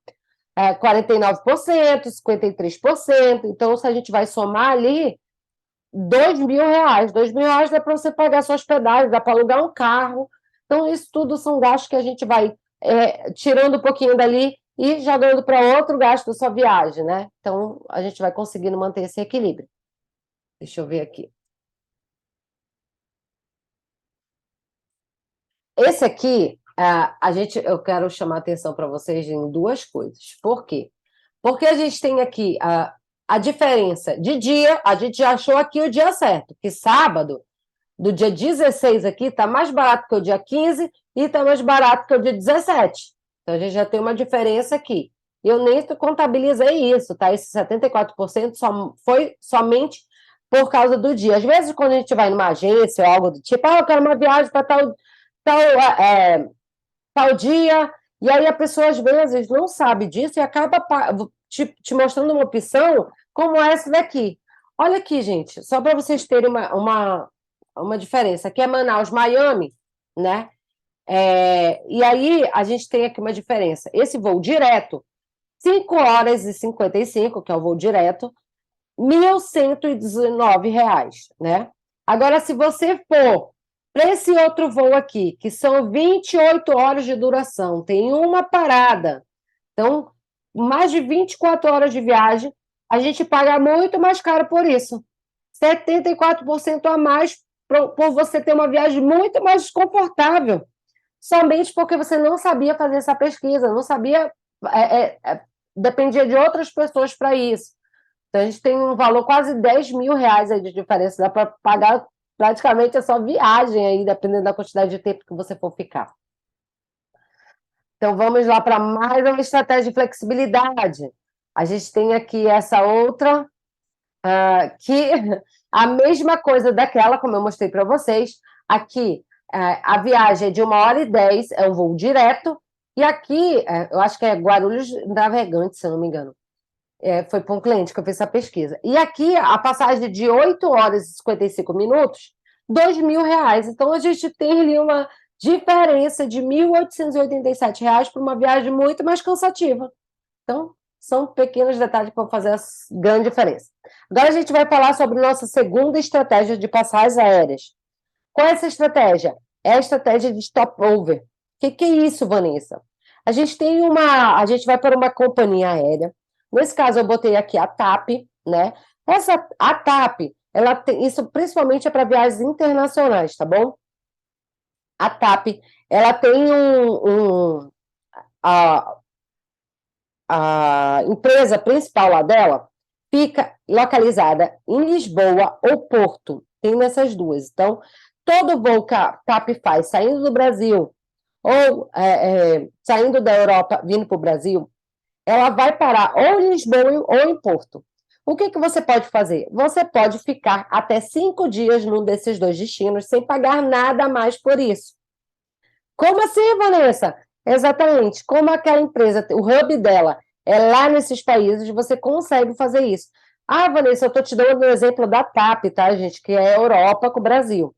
49%, 53%. Então, se a gente vai somar ali, R$ 2.000. R$ 2.000 dá para você pagar sua hospedagem, dá para alugar um carro. Então, isso tudo são gastos que a gente vai tirando um pouquinho dali e jogando para outro gasto da sua viagem, né? Então, a gente vai conseguindo manter esse equilíbrio. Deixa eu ver aqui. Esse aqui, eu quero chamar a atenção para vocês em 2 coisas. Por quê? Porque a gente tem aqui a diferença de dia, a gente já achou aqui o dia certo, que sábado, do dia 16 aqui, está mais barato que o dia 15 e está mais barato que o dia 17. Então, a gente já tem uma diferença aqui. Eu nem contabilizei isso, tá? Esse 74% foi somente por causa do dia. Às vezes, quando a gente vai numa agência ou algo do tipo, eu quero uma viagem para tal dia, e aí a pessoa às vezes não sabe disso e acaba te mostrando uma opção como essa daqui. Olha aqui, gente, só para vocês terem uma diferença. Aqui é Manaus, Miami, né? E aí a gente tem aqui uma diferença. Esse voo direto, 5 horas e 55, que é o voo direto, R$ 1.119, né? Agora, se você for para esse outro voo aqui, que são 28 horas de duração, tem uma parada, então, mais de 24 horas de viagem, a gente paga muito mais caro por isso, 74% a mais por você ter uma viagem muito mais confortável, somente porque você não sabia fazer essa pesquisa, não sabia, dependia de outras pessoas para isso. Então, a gente tem um valor quase R$ 10.000 aí de diferença, dá para pagar praticamente a sua viagem aí, dependendo da quantidade de tempo que você for ficar. Então, vamos lá para mais uma estratégia de flexibilidade. A gente tem aqui essa outra, que a mesma coisa daquela, como eu mostrei para vocês. Aqui, a viagem é de 1h10, é um voo direto. E aqui, eu acho que é Guarulhos Navegantes, se eu não me engano. Foi para um cliente que eu fiz essa pesquisa. E aqui, a passagem de 8 horas e 55 minutos, R$ 2.000. Então, a gente tem ali uma diferença de R$ 1.887 para uma viagem muito mais cansativa. Então, são pequenos detalhes que vão fazer a grande diferença. Agora, a gente vai falar sobre nossa segunda estratégia de passagens aéreas. Qual é essa estratégia? É a estratégia de stopover. O que é isso, Vanessa? A gente vai para uma companhia aérea. Nesse caso, eu botei aqui a TAP, né? A TAP, ela tem isso principalmente é para viagens internacionais, tá bom? A TAP, ela tem a empresa principal lá dela fica localizada em Lisboa ou Porto. Tem nessas duas. Então, todo voo que a TAP faz saindo do Brasil ou saindo da Europa, vindo para o Brasil, ela vai parar ou em Lisboa ou em Porto. O que você pode fazer? Você pode ficar até 5 dias num desses dois destinos sem pagar nada mais por isso. Como assim, Vanessa? Exatamente. Como aquela empresa, o hub dela é lá nesses países, você consegue fazer isso. Ah, Vanessa, eu estou te dando o exemplo da TAP, tá, gente? Que é a Europa com o Brasil.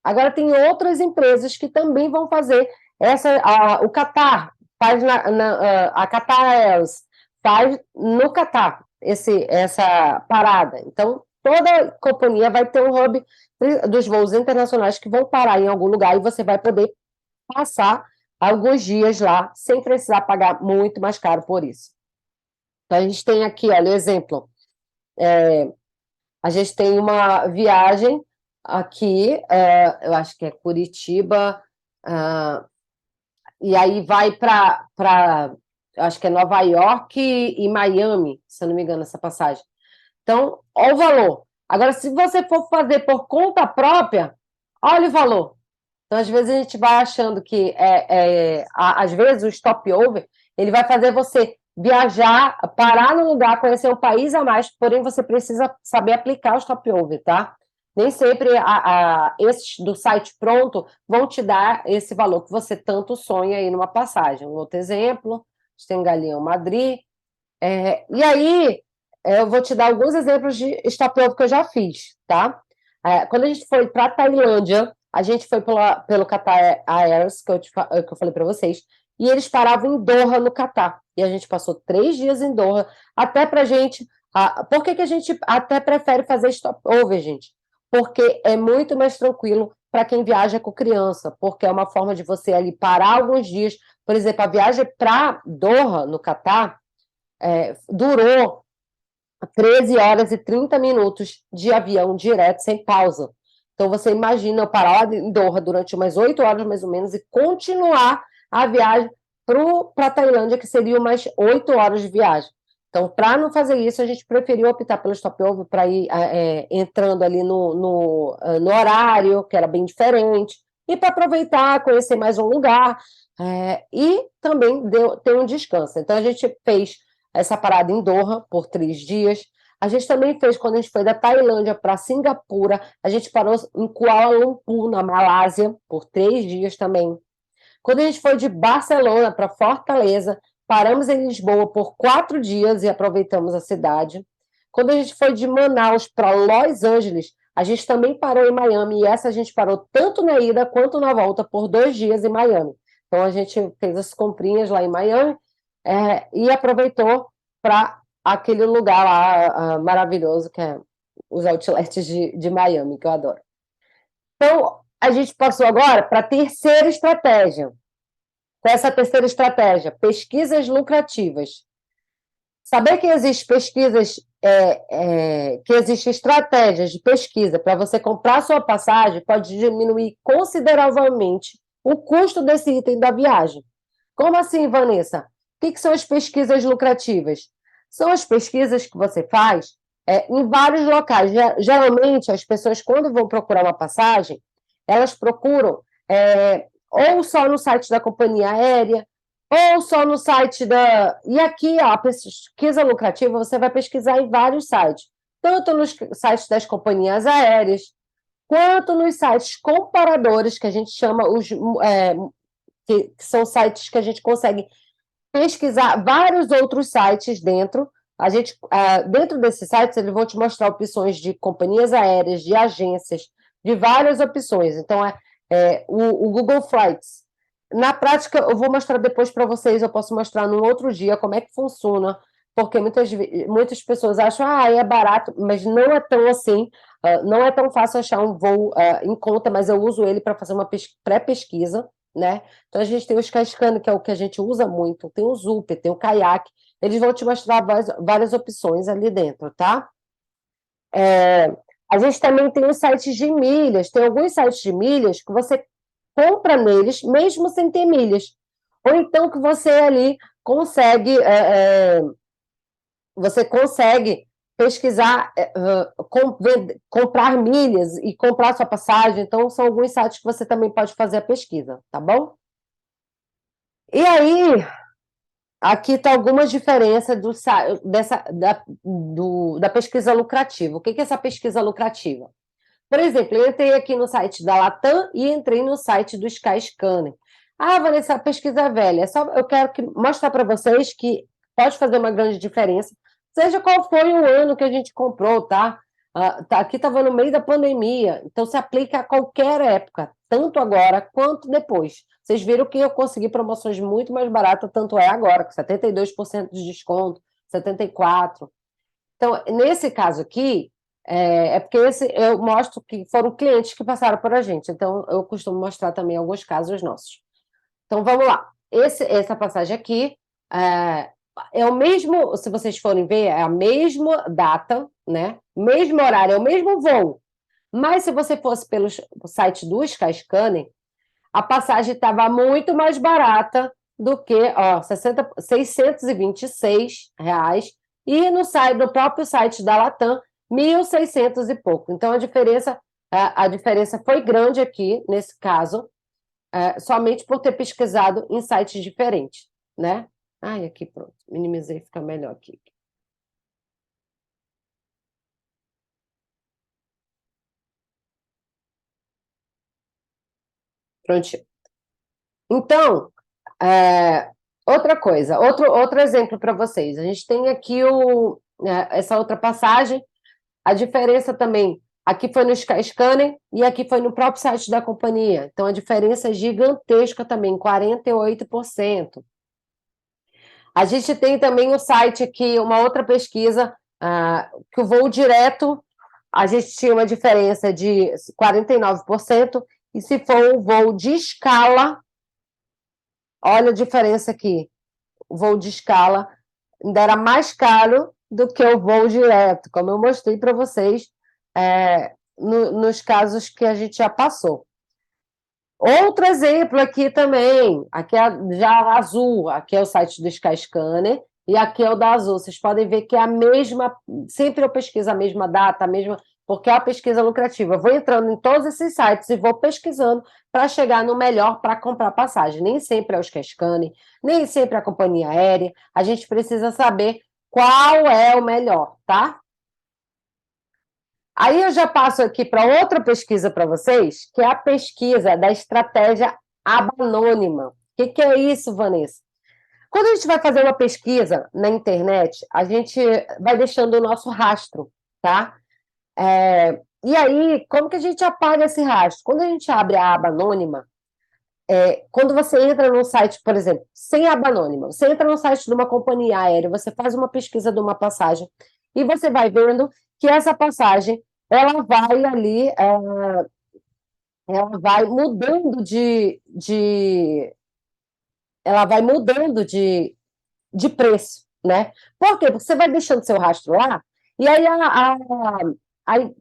Agora, tem outras empresas que também vão fazer o Qatar faz a Qatar Airways faz no Qatar essa parada. Então, toda companhia vai ter um hub dos voos internacionais que vão parar em algum lugar e você vai poder passar alguns dias lá sem precisar pagar muito mais caro por isso. Então, a gente tem aqui, olha, o exemplo. A gente tem uma viagem aqui, eu acho que é Curitiba, e aí vai para, eu acho que é Nova York e Miami, se eu não me engano, essa passagem. Então, olha o valor. Agora, se você for fazer por conta própria, olha o valor. Então, às vezes, a gente vai achando que, às vezes, o stopover, ele vai fazer você viajar, parar no lugar, conhecer um país a mais, porém, você precisa saber aplicar o stopover, tá? Nem sempre esses do site pronto vão te dar esse valor que você tanto sonha aí numa passagem. Um outro exemplo, a gente tem Galeão Madrid. E aí, eu vou te dar alguns exemplos de stopover que eu já fiz, tá? Quando a gente foi para a Tailândia, a gente foi pelo Qatar Airways, que eu falei para vocês, e eles paravam em Doha, no Qatar. E a gente passou 3 dias em Doha, até para a gente... por que a gente até prefere fazer stopover, gente? Porque é muito mais tranquilo para quem viaja com criança, porque é uma forma de você ali parar alguns dias. Por exemplo, a viagem para Doha, no Qatar, durou 13 horas e 30 minutos de avião direto, sem pausa. Então, você imagina eu parar em Doha durante umas 8 horas, mais ou menos, e continuar a viagem para a Tailândia, que seria umas 8 horas de viagem. Então, para não fazer isso, a gente preferiu optar pelo stopover para ir entrando ali no horário, que era bem diferente, e para aproveitar, conhecer mais um lugar, e também ter um descanso. Então, a gente fez essa parada em Doha por 3 dias. A gente também fez, quando a gente foi da Tailândia para Singapura, a gente parou em Kuala Lumpur, na Malásia, por 3 dias também. Quando a gente foi de Barcelona para Fortaleza, paramos em Lisboa por 4 dias e aproveitamos a cidade. Quando a gente foi de Manaus para Los Angeles, a gente também parou em Miami, e essa a gente parou tanto na ida quanto na volta por 2 dias em Miami. Então, a gente fez as comprinhas lá em Miami e aproveitou para aquele lugar lá maravilhoso, que é os outlets de Miami, que eu adoro. Então, a gente passou agora para a terceira estratégia. Qual é essa terceira estratégia? Pesquisas lucrativas. Saber que existem pesquisas que existem estratégias de pesquisa para você comprar sua passagem, pode diminuir consideravelmente o custo desse item da viagem. Como assim, Vanessa? O que são as pesquisas lucrativas? São as pesquisas que você faz em vários locais. Geralmente, as pessoas, quando vão procurar uma passagem, elas procuram ou só no site da companhia aérea, ou só no site da. E aqui, ó, a pesquisa lucrativa, você vai pesquisar em vários sites, tanto nos sites das companhias aéreas, quanto nos sites comparadores, que a gente chama que são sites que a gente consegue pesquisar vários outros sites dentro. Dentro desses sites, eles vão te mostrar opções de companhias aéreas, de agências, de várias opções. Então, o Google Flights. Na prática, eu vou mostrar depois para vocês, eu posso mostrar num outro dia como é que funciona, porque muitas pessoas acham, é barato, mas não é tão assim, não é tão fácil achar um voo em conta, mas eu uso ele para fazer uma pré-pesquisa, né? Então, a gente tem o Skyscanner, que é o que a gente usa muito, tem o Zup, tem o Kayak, eles vão te mostrar várias opções ali dentro, tá? A gente também tem os sites de milhas, tem alguns sites de milhas que você compra neles, mesmo sem ter milhas. Ou então que você ali consegue, você consegue pesquisar, comprar milhas e comprar sua passagem. Então, são alguns sites que você também pode fazer a pesquisa, tá bom? E aí, aqui está algumas diferenças da pesquisa lucrativa. O que é essa pesquisa lucrativa? Por exemplo, eu entrei aqui no site da Latam e entrei no site do Skyscanner. Vanessa, a pesquisa é velha. Eu quero mostrar para vocês que pode fazer uma grande diferença, seja qual foi o ano que a gente comprou, tá? Aqui estava no meio da pandemia, então se aplica a qualquer época, tanto agora quanto depois. Vocês viram que eu consegui promoções muito mais baratas, tanto é agora, com 72% de desconto, 74%. Então, nesse caso aqui, porque eu mostro que foram clientes que passaram por a gente, então eu costumo mostrar também alguns casos nossos. Então, vamos lá. Essa passagem aqui é o mesmo, se vocês forem ver, é a mesma data, né? Mesmo horário, é o mesmo voo. Mas se você fosse pelo site do Skyscanner, a passagem estava muito mais barata do que, R$ 626, e no próprio site da Latam, 1.600 e pouco. Então, a diferença foi grande aqui, nesse caso, somente por ter pesquisado em sites diferentes, né? Aqui, pronto, minimizei, fica melhor aqui. Prontinho. Então, outra coisa, outro exemplo para vocês. A gente tem aqui essa outra passagem, a diferença também, aqui foi no Skyscanner e aqui foi no próprio site da companhia. Então, a diferença é gigantesca também, 48%. A gente tem também o site aqui, uma outra pesquisa, que o voo direto, a gente tinha uma diferença de 49%, e se for um voo de escala, olha a diferença aqui, o voo de escala ainda era mais caro do que o voo direto, como eu mostrei para vocês nos casos que a gente já passou. Outro exemplo aqui também, aqui é já azul, aqui é o site do Skyscanner, e aqui é o da Azul. Vocês podem ver que é a mesma, sempre eu pesquiso a mesma data, porque é a pesquisa lucrativa. Eu vou entrando em todos esses sites e vou pesquisando para chegar no melhor para comprar passagem. Nem sempre é o Skyscanner, nem sempre é a companhia aérea. A gente precisa saber qual é o melhor, tá? Aí eu já passo aqui para outra pesquisa para vocês, que é a pesquisa da estratégia aba anônima. O que é isso, Vanessa? Quando a gente vai fazer uma pesquisa na internet, a gente vai deixando o nosso rastro, tá? E aí, como que a gente apaga esse rastro? Quando a gente abre a aba anônima, quando você entra no site, por exemplo, sem aba anônima, você entra no site de uma companhia aérea, você faz uma pesquisa de uma passagem, e você vai vendo que essa passagem, ela vai ali, ela vai mudando ela vai mudando de preço, né? Por quê? Porque você vai deixando seu rastro lá, E aí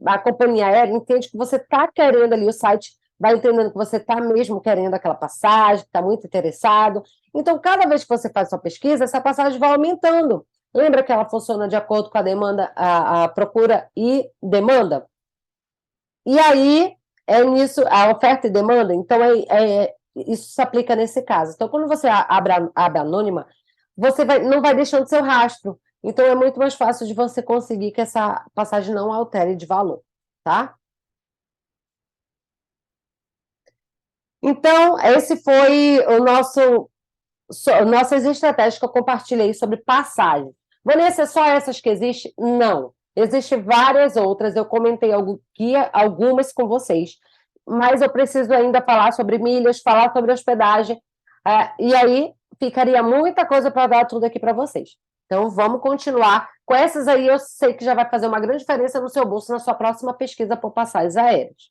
a companhia aérea entende que você está querendo ali, o site vai entendendo que você está mesmo querendo aquela passagem, está muito interessado. Então, cada vez que você faz sua pesquisa, essa passagem vai aumentando. Lembra que ela funciona de acordo com a demanda, a procura e demanda? E aí, é nisso, a oferta e demanda, então isso se aplica nesse caso. Então, quando você abre anônima, você não vai deixando seu rastro. Então, é muito mais fácil de você conseguir que essa passagem não altere de valor, tá? Então, esse foi nossas estratégias que eu compartilhei sobre passagem. Vanessa, só essas que existem? Não. Existem várias outras, eu comentei algumas com vocês, mas eu preciso ainda falar sobre milhas, falar sobre hospedagem, e aí ficaria muita coisa para dar tudo aqui para vocês. Então, vamos continuar. Com essas aí, eu sei que já vai fazer uma grande diferença no seu bolso na sua próxima pesquisa por passagens aéreas.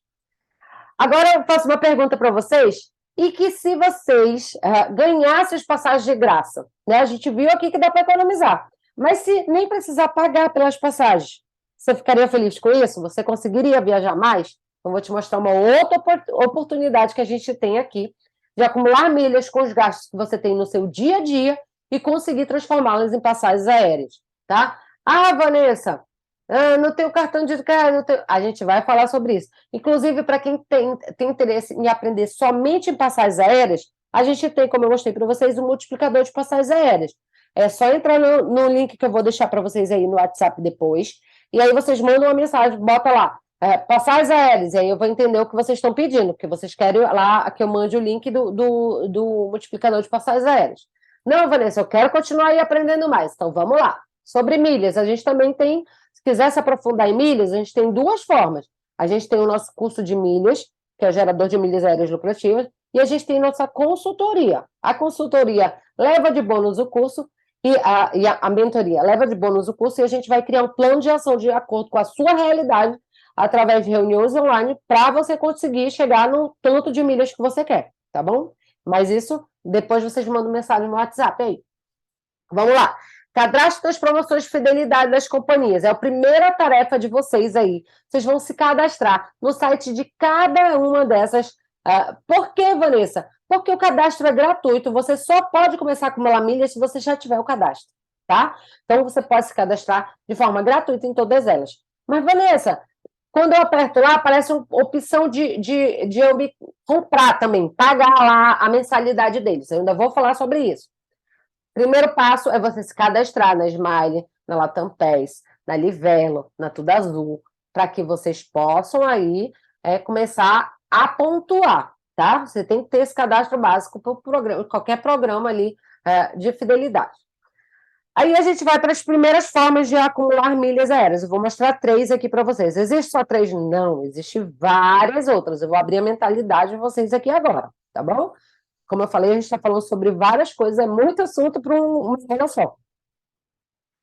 Agora eu faço uma pergunta para vocês, e que se vocês ganhassem as passagens de graça, né? A gente viu aqui que dá para economizar, mas se nem precisar pagar pelas passagens, você ficaria feliz com isso? Você conseguiria viajar mais? Então, vou te mostrar uma outra oportunidade que a gente tem aqui de acumular milhas com os gastos que você tem no seu dia a dia e conseguir transformá-las em passagens aéreas, tá? Ah, Vanessa, não tenho cartão de crédito. A gente vai falar sobre isso. Inclusive, para quem tem interesse em aprender somente em passagens aéreas, a gente tem, como eu mostrei para vocês, um multiplicador de passagens aéreas. É só entrar no link que eu vou deixar para vocês aí no WhatsApp depois. E aí vocês mandam uma mensagem, bota lá, passagens aéreas, e aí eu vou entender o que vocês estão pedindo, porque vocês querem lá que eu mande o link do multiplicador de passagens aéreas. Não, Vanessa, eu quero continuar aí aprendendo mais. Então, vamos lá. Sobre milhas, a gente também tem, se quiser se aprofundar em milhas, a gente tem duas formas. A gente tem o nosso curso de milhas, que é o gerador de milhas aéreas lucrativas, e a gente tem nossa consultoria. A consultoria leva de bônus o curso e a mentoria leva de bônus o curso, e a gente vai criar um plano de ação de acordo com a sua realidade, através de reuniões online, para você conseguir chegar no tanto de milhas que você quer, tá bom? Mas isso, depois vocês mandam mensagem no WhatsApp aí. Vamos lá. Cadastro das promoções de fidelidade das companhias. É a primeira tarefa de vocês aí. Vocês vão se cadastrar no site de cada uma dessas. Por que, Vanessa? Porque o cadastro é gratuito. Você só pode começar a acumular milhas se você já tiver o cadastro, tá? Então, você pode se cadastrar de forma gratuita em todas elas. Mas, Vanessa, quando eu aperto lá, aparece uma opção de eu me comprar também, pagar lá a mensalidade deles. Eu ainda vou falar sobre isso. Primeiro passo é você se cadastrar na Smile, na Latam PES, na Livelo, na Tudo Azul, para que vocês possam aí começar a pontuar, tá? Você tem que ter esse cadastro básico para qualquer programa ali de fidelidade. Aí a gente vai para as primeiras formas de acumular milhas aéreas. Eu vou mostrar 3 aqui para vocês. Existe só 3? Não, existe várias outras. Eu vou abrir a mentalidade de vocês aqui agora, tá bom? Como eu falei, a gente está falando sobre várias coisas, é muito assunto para uma reunião só.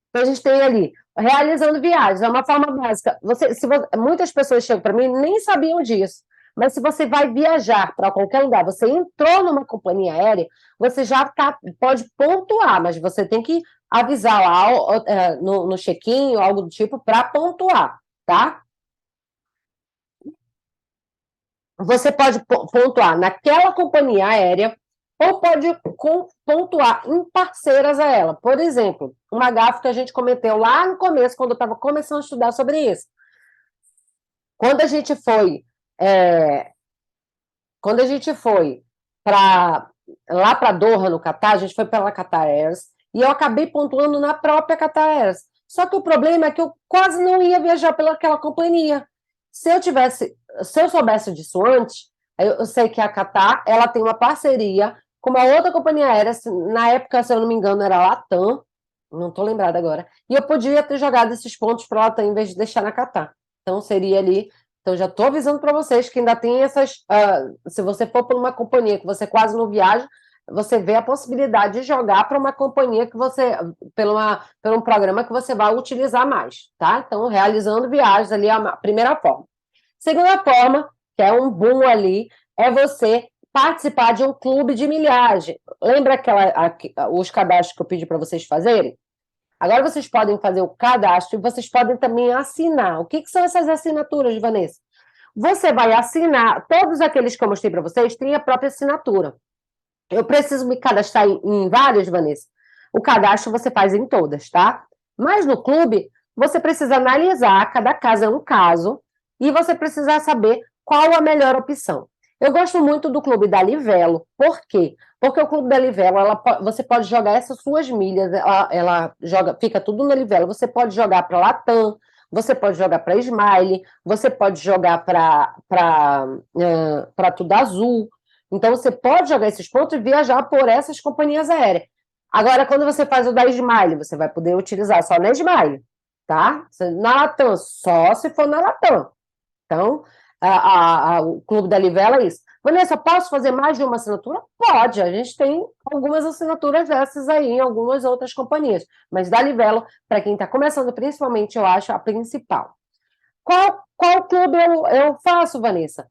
Então, a gente tem ali, realizando viagens, é uma forma básica. Muitas pessoas chegam para mim e nem sabiam disso, mas se você vai viajar para qualquer lugar, você entrou numa companhia aérea, você já pode pontuar, mas você tem que avisar lá no check-in ou algo do tipo para pontuar, tá? Você pode pontuar naquela companhia aérea ou pode pontuar em parceiras a ela. Por exemplo, uma gafe que a gente cometeu lá no começo, quando eu estava começando a estudar sobre isso. Quando a gente foi, lá para Doha, no Catar, a gente foi pela Qatar Airways, e eu acabei pontuando na própria Qatar Airways. Só que o problema é que eu quase não ia viajar pelaquela companhia. Se eu soubesse disso antes, eu sei que a Qatar, ela tem uma parceria com uma outra companhia aérea, na época, se eu não me engano, era a Latam, não estou lembrada agora, e eu podia ter jogado esses pontos para a Latam em vez de deixar na Qatar. Então, seria ali. Então, já estou avisando para vocês que ainda tem essas. Se você for para uma companhia que você quase não viaja, você vê a possibilidade de jogar para uma companhia que você. Por um programa que você vai utilizar mais, tá? Então, realizando viagens ali é a primeira forma. Segunda forma, que é um boom ali, é você participar de um clube de milhagem. Lembra os cadastros que eu pedi para vocês fazerem? Agora vocês podem fazer o cadastro e vocês podem também assinar. O que são essas assinaturas, Vanessa? Você vai assinar, todos aqueles que eu mostrei para vocês têm a própria assinatura. Eu preciso me cadastrar em várias, Vanessa? O cadastro você faz em todas, tá? Mas no clube, você precisa analisar, cada caso é um caso, e você precisa saber qual a melhor opção. Eu gosto muito do clube da Livelo. Por quê? Porque o clube da Livelo, você pode jogar essas suas milhas, ela joga, fica tudo na Livelo. Você pode jogar para Latam, você pode jogar para Smile, você pode jogar para Tudo Azul. Então, você pode jogar esses pontos e viajar por essas companhias aéreas. Agora, quando você faz o da Smile, você vai poder utilizar só na Smile, tá? Na Latam, só se for na Latam. Então, o Clube da Livela é isso. Vanessa, posso fazer mais de uma assinatura? Pode, a gente tem algumas assinaturas dessas aí em algumas outras companhias, mas da Livelo, para quem está começando, principalmente, eu acho a principal. Qual clube eu faço, Vanessa?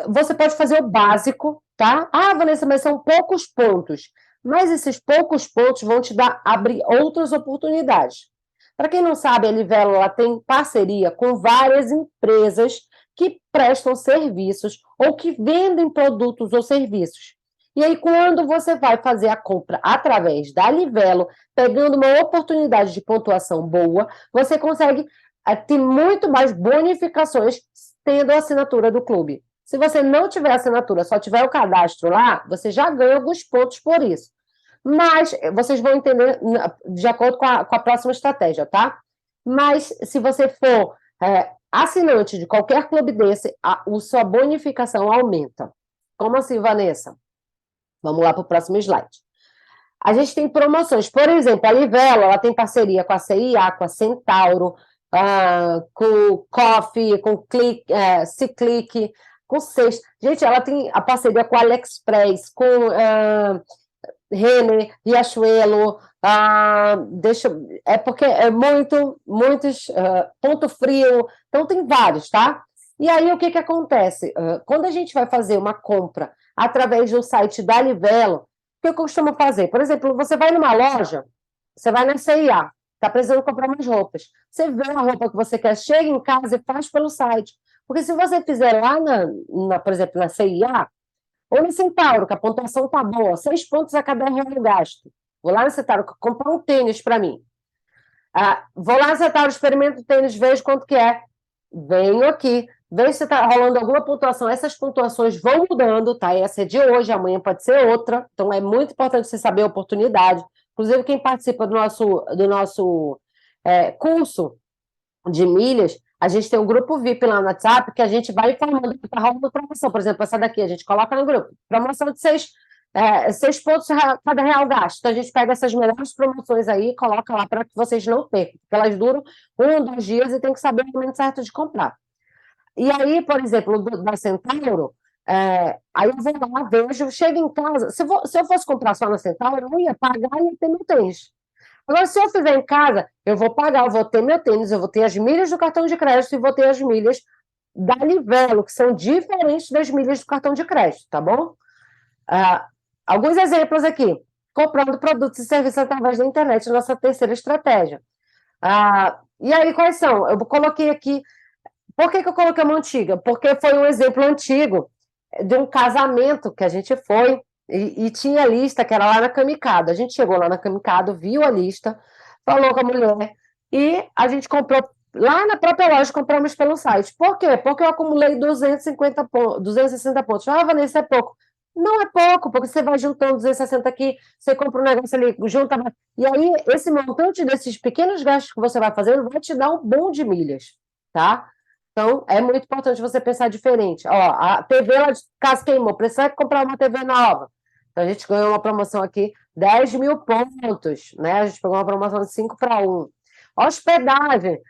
Você pode fazer o básico, tá? Ah, Vanessa, mas são poucos pontos. Mas esses poucos pontos vão te abrir outras oportunidades. Para quem não sabe, a Livelo ela tem parceria com várias empresas que prestam serviços ou que vendem produtos ou serviços. E aí, quando você vai fazer a compra através da Livelo, pegando uma oportunidade de pontuação boa, você consegue ter muito mais bonificações tendo a assinatura do clube. Se você não tiver assinatura, só tiver o cadastro lá, você já ganha alguns pontos por isso. Mas vocês vão entender de acordo com a próxima estratégia, tá? Mas se você for assinante de qualquer clube desse, a sua bonificação aumenta. Como assim, Vanessa? Vamos lá para o próximo slide. A gente tem promoções. Por exemplo, a Livelo, ela tem parceria com a CIA, com a Centauro, com o Coffee, com o Ciclic, com o Sexta. Gente, ela tem a parceria com a AliExpress, com Renner, Riachuelo, é porque é muitos, Ponto Frio, então tem vários, tá? E aí, o que acontece? Quando a gente vai fazer uma compra através do site da Livelo, o que eu costumo fazer? Por exemplo, você vai numa loja, você vai na CIA, está precisando comprar umas roupas. Você vê a roupa que você quer, chega em casa e faz pelo site. Porque se você fizer lá, por exemplo, na CIA, ou no Centauro, que a pontuação tá boa, 6 pontos a cada real gasto. Vou lá no Centauro comprar um tênis para mim. Vou lá no Centauro, experimento o tênis, vejo quanto que é. Venho aqui, vejo se está rolando alguma pontuação. Essas pontuações vão mudando, tá? Essa é de hoje, amanhã pode ser outra. Então, é muito importante você saber a oportunidade. Inclusive, quem participa do nosso curso de milhas, a gente tem um grupo VIP lá no WhatsApp que a gente vai informando que está rolando promoção. Por exemplo, essa daqui, a gente coloca no grupo. Promoção de 6 pontos cada real gasto. Então, a gente pega essas melhores promoções aí e coloca lá para que vocês não percam. Porque elas duram 2 dias e tem que saber o momento certo de comprar. E aí, por exemplo, da Centauro, aí eu vou lá, vejo, chego em casa. Se eu fosse comprar só na Centauro, eu ia pagar e ia ter meu tênis. Agora, se eu fizer em casa, eu vou pagar, eu vou ter meu tênis, eu vou ter as milhas do cartão de crédito e vou ter as milhas da Livelo, que são diferentes das milhas do cartão de crédito, tá bom? Alguns exemplos aqui. Comprando produtos e serviços através da internet, nossa terceira estratégia. E aí, quais são? Eu coloquei aqui. Por que eu coloquei uma antiga? Porque foi um exemplo antigo de um casamento que a gente foi e tinha a lista que era lá na Camicado. A gente chegou lá na Camicado, viu a lista, falou com a mulher e a gente comprou lá na própria loja, compramos pelo site. Por quê? Porque eu acumulei 250 pontos, 260 pontos. Vanessa, é pouco. Não é pouco, porque você vai juntando 260 aqui, você compra um negócio ali, junta. E aí, esse montante desses pequenos gastos que você vai fazer vai te dar um bom de milhas, tá? Então, é muito importante você pensar diferente. Ó, a TV lá de casa queimou, precisa comprar uma TV nova. Então, a gente ganhou uma promoção aqui, 10 mil pontos, né? A gente pegou uma promoção de 5 para 1. Hospedagem.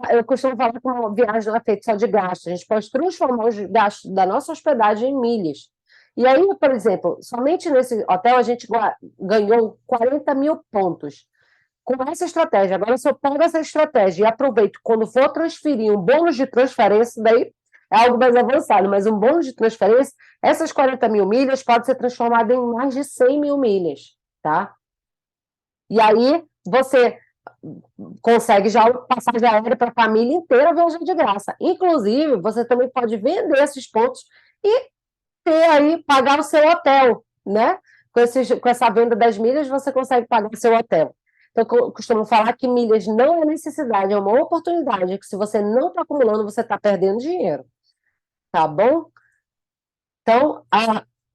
Eu costumo falar que uma viagem não é feita só de gastos. A gente pode transformar os gastos da nossa hospedagem em milhas. E aí, por exemplo, somente nesse hotel a gente ganhou 40 mil pontos. Com essa estratégia, agora se eu pego essa estratégia e aproveito quando for transferir um bônus de transferência, daí é algo mais avançado, mas um bônus de transferência, essas 40 mil milhas pode ser transformada em mais de 100 mil milhas, tá? E aí, você consegue já passagem aérea para a família inteira viajar de graça. Inclusive, você também pode vender esses pontos e ter aí, pagar o seu hotel, né? Com essa venda das milhas, você consegue pagar o seu hotel. Então, eu costumo falar que milhas não é necessidade, é uma oportunidade, que se você não está acumulando, você está perdendo dinheiro, tá bom? Então,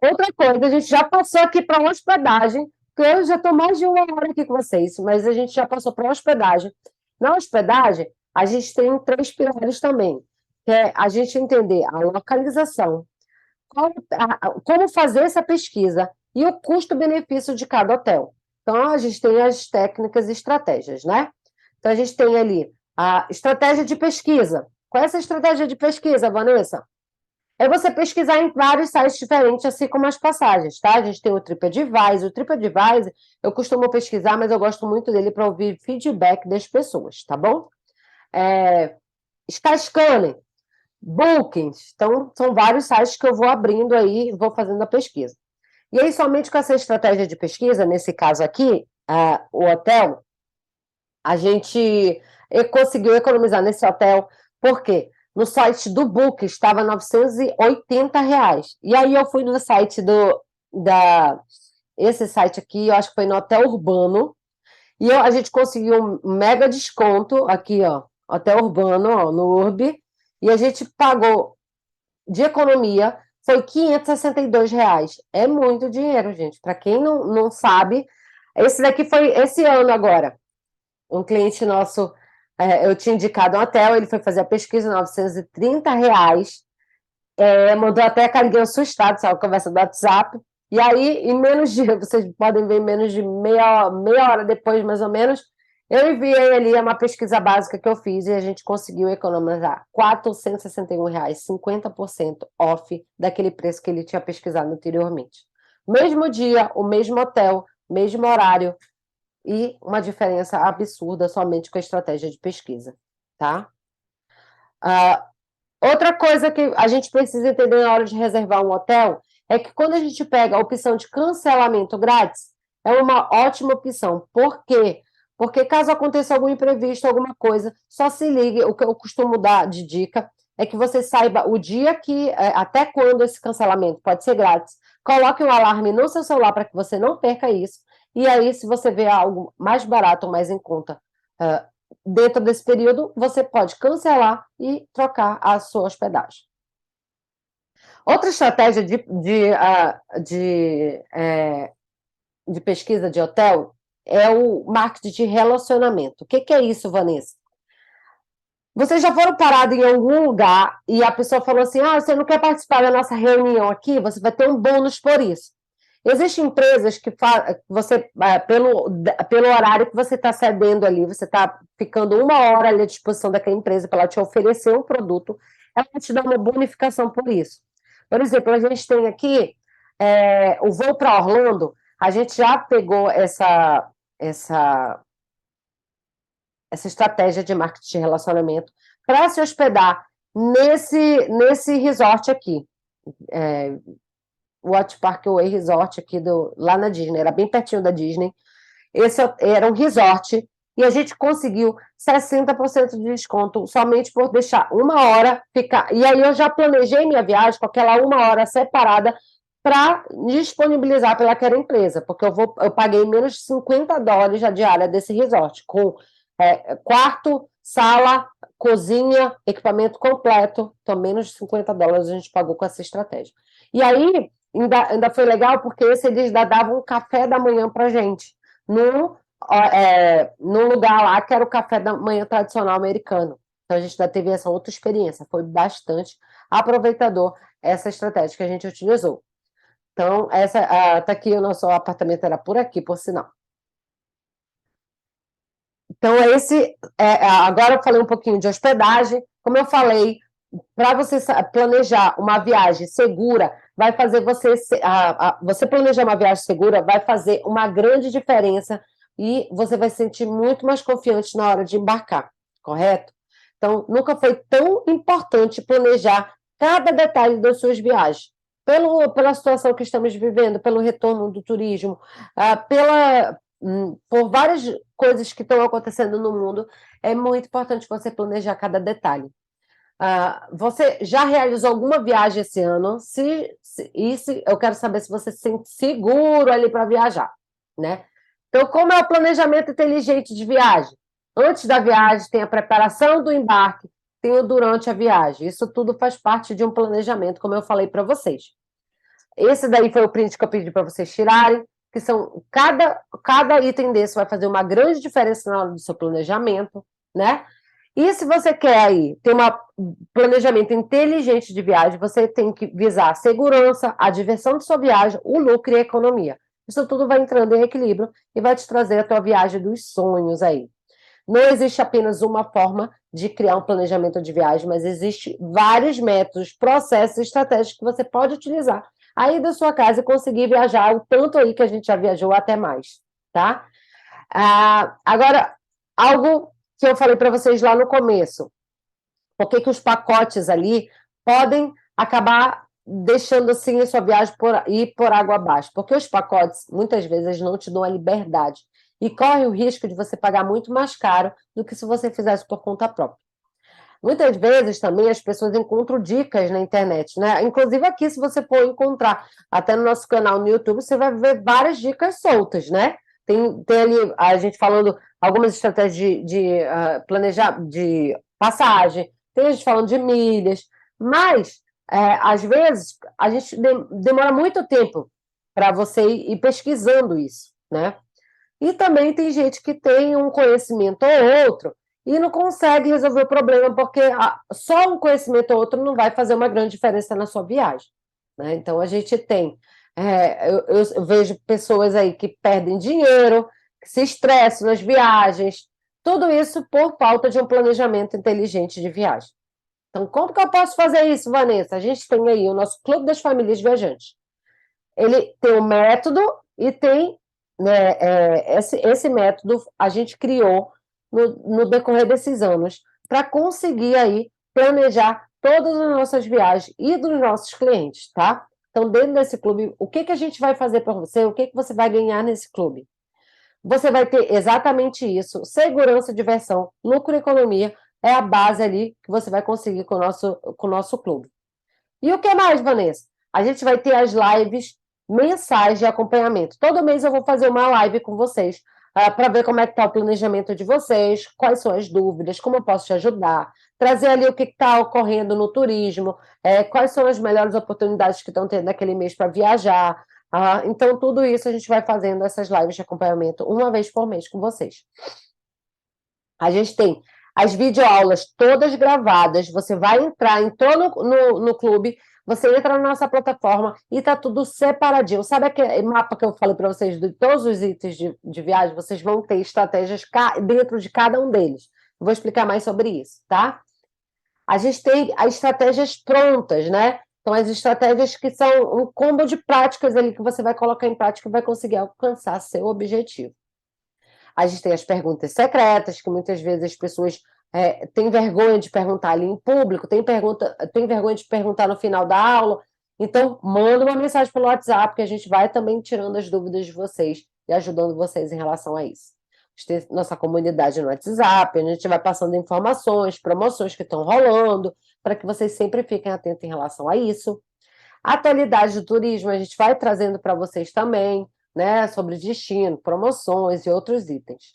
outra coisa, a gente já passou aqui para hospedagem, que eu já estou mais de uma hora aqui com vocês, mas a gente já passou para hospedagem. Na hospedagem, a gente tem 3 pilares também, que é a gente entender a localização, como fazer essa pesquisa e o custo-benefício de cada hotel. Então, a gente tem as técnicas e estratégias, né? Então, a gente tem ali a estratégia de pesquisa. Qual é essa estratégia de pesquisa, Vanessa? É você pesquisar em vários sites diferentes, assim como as passagens, tá? A gente tem o TripAdvisor. O TripAdvisor, eu costumo pesquisar, mas eu gosto muito dele para ouvir feedback das pessoas, tá bom? Skyscanner, Bookings. Então, são vários sites que eu vou abrindo aí e vou fazendo a pesquisa. E aí, somente com essa estratégia de pesquisa, nesse caso aqui, o hotel, a gente conseguiu economizar nesse hotel, por quê? No site do Book estava R$ 980. E aí eu fui no site esse site aqui, eu acho que foi no Hotel Urbano, e a gente conseguiu um mega desconto aqui, ó, Hotel Urbano, ó, no Urb, e a gente pagou de economia, foi R$ 562. É muito dinheiro, gente. Para quem não sabe, esse daqui foi esse ano agora. Um cliente nosso, eu tinha indicado um hotel, ele foi fazer a pesquisa, R$ 930, mandou até a carinha assustada, sabe, conversa do WhatsApp, e aí, em menos de, vocês podem ver, em menos de meia hora depois, mais ou menos, eu enviei ali uma pesquisa básica que eu fiz e a gente conseguiu economizar R$ 461, 50% off daquele preço que ele tinha pesquisado anteriormente. Mesmo dia, o mesmo hotel, mesmo horário, e uma diferença absurda somente com a estratégia de pesquisa, tá? Outra coisa que a gente precisa entender na hora de reservar um hotel é que quando a gente pega a opção de cancelamento grátis, é uma ótima opção. Por quê? Porque caso aconteça algum imprevisto, alguma coisa, só se ligue. O que eu costumo dar de dica é que você saiba o dia até quando esse cancelamento pode ser grátis. Coloque um alarme no seu celular para que você não perca isso. E aí, se você vê algo mais barato ou mais em conta, dentro desse período, você pode cancelar e trocar a sua hospedagem. Outra estratégia de pesquisa de hotel é o marketing de relacionamento. O que é isso, Vanessa? Vocês já foram parados em algum lugar e a pessoa falou assim, você não quer participar da nossa reunião aqui? Você vai ter um bônus por isso. Existem empresas que você, pelo horário que você está cedendo ali, você está ficando 1 hora ali à disposição daquela empresa para ela te oferecer um produto, ela vai te dar uma bonificação por isso. Por exemplo, a gente tem aqui o voo para Orlando, a gente já pegou essa estratégia de marketing de relacionamento para se hospedar nesse resort aqui. Watch Parkway Resort aqui lá na Disney, era bem pertinho da Disney. Esse era um resort e a gente conseguiu 60% de desconto somente por deixar 1 hora ficar. E aí eu já planejei minha viagem com aquela 1 hora separada para disponibilizar pelaquela empresa, porque eu paguei menos de $50 a diária desse resort, com quarto, sala, cozinha, equipamento completo. Então, menos de $50 a gente pagou com essa estratégia. E aí, ainda foi legal, porque eles ainda davam um café da manhã para a gente, num lugar lá que era o café da manhã tradicional americano. Então, a gente ainda teve essa outra experiência. Foi bastante aproveitador essa estratégia que a gente utilizou. Então, tá aqui, o nosso apartamento era por aqui, por sinal. Então, agora eu falei um pouquinho de hospedagem. Como eu falei, para você planejar uma viagem segura, vai fazer você planejar uma viagem segura vai fazer uma grande diferença e você vai se sentir muito mais confiante na hora de embarcar, correto? Então, nunca foi tão importante planejar cada detalhe das suas viagens. Pela situação que estamos vivendo, pelo retorno do turismo, por várias coisas que estão acontecendo no mundo, é muito importante você planejar cada detalhe. Você já realizou alguma viagem esse ano? Eu quero saber se você se sente seguro ali para viajar, né? Então, como é o planejamento inteligente de viagem? Antes da viagem, tem a preparação do embarque, tem o durante a viagem. Isso tudo faz parte de um planejamento, como eu falei para vocês. Esse daí foi o print que eu pedi para vocês tirarem, que são cada item desse vai fazer uma grande diferença na hora do seu planejamento, né? E se você quer aí ter um planejamento inteligente de viagem, você tem que visar a segurança, a diversão de sua viagem, o lucro e a economia. Isso tudo vai entrando em equilíbrio e vai te trazer a tua viagem dos sonhos aí. Não existe apenas uma forma de criar um planejamento de viagem, mas existe vários métodos, processos, estratégias que você pode utilizar aí da sua casa e conseguir viajar o tanto aí que a gente já viajou até mais, tá? Agora, algo que eu falei para vocês lá no começo, por que os pacotes ali podem acabar deixando assim a sua viagem ir por água abaixo? Porque os pacotes, muitas vezes, não te dão a liberdade e corre o risco de você pagar muito mais caro do que se você fizesse por conta própria. Muitas vezes também as pessoas encontram dicas na internet, né? Inclusive aqui, se você for encontrar, até no nosso canal no YouTube, você vai ver várias dicas soltas, né? Tem ali a gente falando algumas estratégias de planejar, de passagem, tem a gente falando de milhas, mas às vezes a gente demora muito tempo para você ir pesquisando isso, né? E também tem gente que tem um conhecimento ou outro e não consegue resolver o problema, porque só um conhecimento ou outro não vai fazer uma grande diferença na sua viagem, né? Então, a gente tem... eu vejo pessoas aí que perdem dinheiro, que se estressam nas viagens, tudo isso por falta de um planejamento inteligente de viagem. Então, como que eu posso fazer isso, Vanessa? A gente tem aí o nosso Clube das Famílias Viajantes. Ele tem um método e tem, né, esse método a gente criou no decorrer desses anos para conseguir aí planejar todas as nossas viagens e dos nossos clientes, tá? Então, dentro desse clube, o que a gente vai fazer para você? O que você vai ganhar nesse clube? Você vai ter exatamente isso: segurança, diversão, lucro e economia é a base ali que você vai conseguir com o nosso clube. E o que mais, Vanessa? A gente vai ter as lives mensais de acompanhamento. Todo mês eu vou fazer uma live com vocês para ver como é que está o planejamento de vocês, quais são as dúvidas, como eu posso te ajudar, trazer ali o que está ocorrendo no turismo, quais são as melhores oportunidades que estão tendo naquele mês para viajar. Então, tudo isso a gente vai fazendo essas lives de acompanhamento uma vez por mês com vocês. A gente tem as videoaulas todas gravadas, você vai entrou no clube, você entra na nossa plataforma e está tudo separadinho. Sabe aquele mapa que eu falei para vocês de todos os itens de viagem? Vocês vão ter estratégias dentro de cada um deles. Eu vou explicar mais sobre isso, tá? A gente tem as estratégias prontas, né? Então, as estratégias que são um combo de práticas ali que você vai colocar em prática e vai conseguir alcançar seu objetivo. A gente tem as perguntas secretas, que muitas vezes as pessoas têm vergonha de perguntar ali em público, têm vergonha de perguntar no final da aula. Então, manda uma mensagem pelo WhatsApp, que a gente vai também tirando as dúvidas de vocês e ajudando vocês em relação a isso. A gente tem nossa comunidade no WhatsApp, a gente vai passando informações, promoções que estão rolando, para que vocês sempre fiquem atentos em relação a isso. A atualidade do turismo a gente vai trazendo para vocês também, né, sobre destino, promoções e outros itens.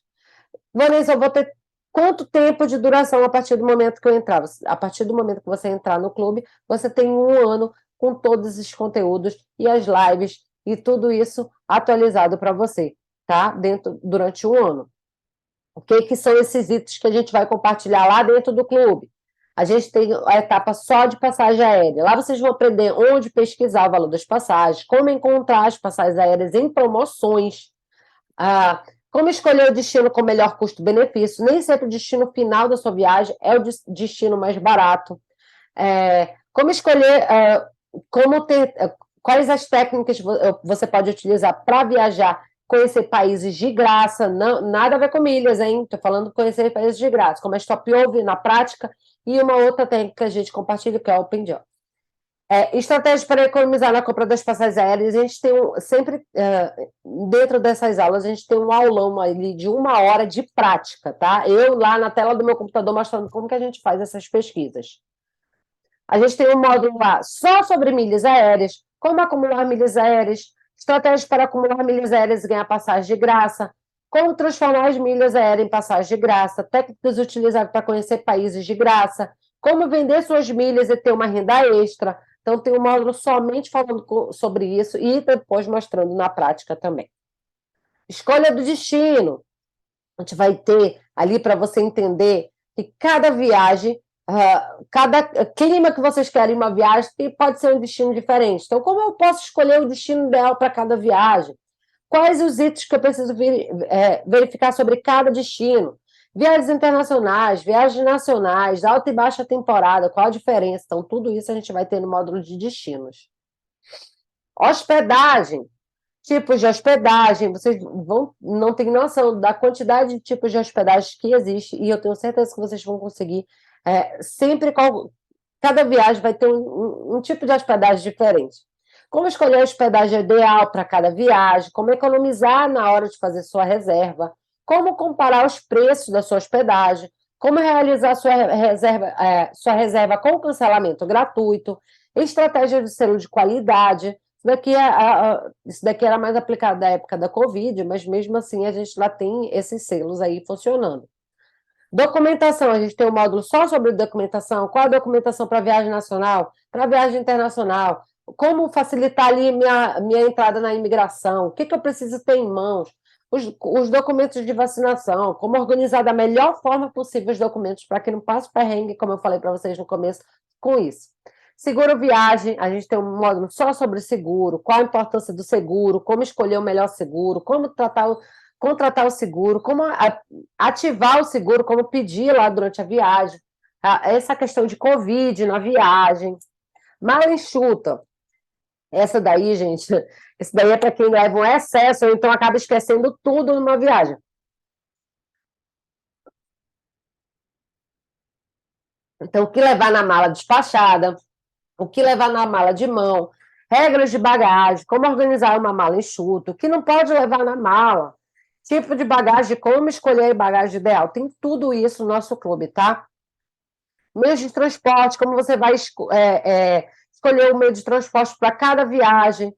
Vanessa, eu vou ter quanto tempo de duração a partir do momento que eu entrar? A partir do momento que você entrar no clube, você tem 1 ano com todos esses conteúdos e as lives e tudo isso atualizado para você, tá? Durante 1 ano. O que são esses itens que a gente vai compartilhar lá dentro do clube? A gente tem a etapa só de passagem aérea. Lá vocês vão aprender onde pesquisar o valor das passagens, como encontrar as passagens aéreas em promoções, como escolher o destino com melhor custo-benefício. Nem sempre o destino final da sua viagem é o destino mais barato. Como escolher, quais as técnicas você pode utilizar para viajar, conhecer países de graça, não, nada a ver com milhas, hein? Estou falando de conhecer países de graça, como é Stop Over na prática, e uma outra técnica que a gente compartilha, que é o Open Job. Estratégia para economizar na compra das passagens aéreas, a gente tem sempre, dentro dessas aulas, a gente tem um aulão ali de 1 hora de prática, tá? Eu lá na tela do meu computador mostrando como que a gente faz essas pesquisas. A gente tem um módulo lá só sobre milhas aéreas, como acumular milhas aéreas, estratégias para acumular milhas aéreas e ganhar passagem de graça, como transformar as milhas aéreas em passagem de graça, técnicas utilizadas para conhecer países de graça, como vender suas milhas e ter uma renda extra. Então, tem um módulo somente falando sobre isso e depois mostrando na prática também. Escolha do destino. A gente vai ter ali para você entender que cada viagem, cada clima que vocês querem uma viagem, pode ser um destino diferente. Então, como eu posso escolher o destino ideal para cada viagem? Quais os itens que eu preciso verificar sobre cada destino? Viagens internacionais, viagens nacionais, alta e baixa temporada, qual a diferença? Então, tudo isso a gente vai ter no módulo de destinos. Hospedagem, tipos de hospedagem, vocês não têm noção da quantidade de tipos de hospedagem que existe, e eu tenho certeza que vocês vão conseguir, cada viagem vai ter um tipo de hospedagem diferente. Como escolher a hospedagem ideal para cada viagem, como economizar na hora de fazer sua reserva, como comparar os preços da sua hospedagem, como realizar sua reserva com cancelamento gratuito, estratégia de selo de qualidade. Isso daqui era mais aplicado na época da Covid, mas mesmo assim a gente lá tem esses selos aí funcionando. Documentação, a gente tem um módulo só sobre documentação, qual a documentação para viagem nacional, para viagem internacional, como facilitar ali minha entrada na imigração, o que eu preciso ter em mãos, os documentos de vacinação, como organizar da melhor forma possível os documentos para que não passe perrengue, como eu falei para vocês no começo, com isso. Seguro viagem, a gente tem um módulo só sobre seguro, qual a importância do seguro, como escolher o melhor seguro, como contratar o seguro, como ativar o seguro, como pedir lá durante a viagem, essa questão de Covid na viagem, mala enxuta, essa daí, gente, isso daí é para quem leva um excesso, ou então acaba esquecendo tudo numa viagem. Então, o que levar na mala despachada, o que levar na mala de mão, regras de bagagem, como organizar uma mala enxuta, o que não pode levar na mala, tipo de bagagem, como escolher a bagagem ideal. Tem tudo isso no nosso clube, tá? Meios de transporte, como você vai escolher o meio de transporte para cada viagem,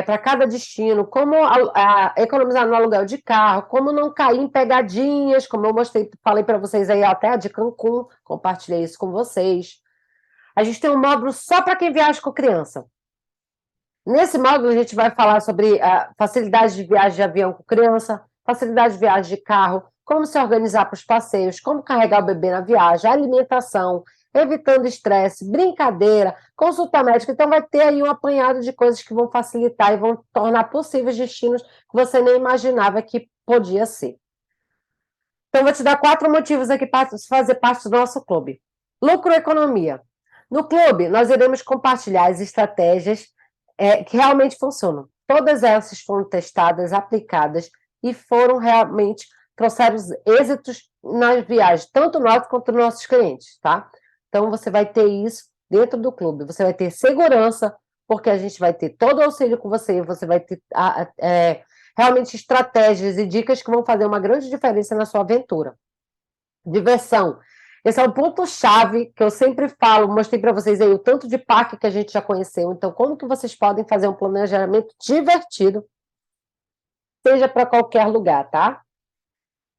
para cada destino, como economizar no aluguel de carro, como não cair em pegadinhas, como eu falei para vocês aí até a de Cancún, compartilhei isso com vocês. A gente tem um módulo só para quem viaja com criança. Nesse módulo, a gente vai falar sobre a facilidade de viagem de avião com criança, facilidade de viagem de carro, como se organizar para os passeios, como carregar o bebê na viagem, alimentação, evitando estresse, brincadeira, consulta médica. Então, vai ter aí um apanhado de coisas que vão facilitar e vão tornar possíveis destinos que você nem imaginava que podia ser. Então, vou te dar 4 motivos aqui para fazer parte do nosso clube. Lucro e economia. No clube, nós iremos compartilhar as estratégias que realmente funcionam. Todas elas foram testadas, aplicadas e foram realmente, trouxeram êxitos nas viagens, tanto nós quanto nossos clientes, tá? Então, você vai ter isso dentro do clube. Você vai ter segurança, porque a gente vai ter todo o auxílio com você, você vai ter realmente estratégias e dicas que vão fazer uma grande diferença na sua aventura. Diversão. Esse é um ponto-chave que eu sempre falo, mostrei para vocês aí o tanto de parque que a gente já conheceu. Então, como que vocês podem fazer um planejamento divertido, seja para qualquer lugar, tá?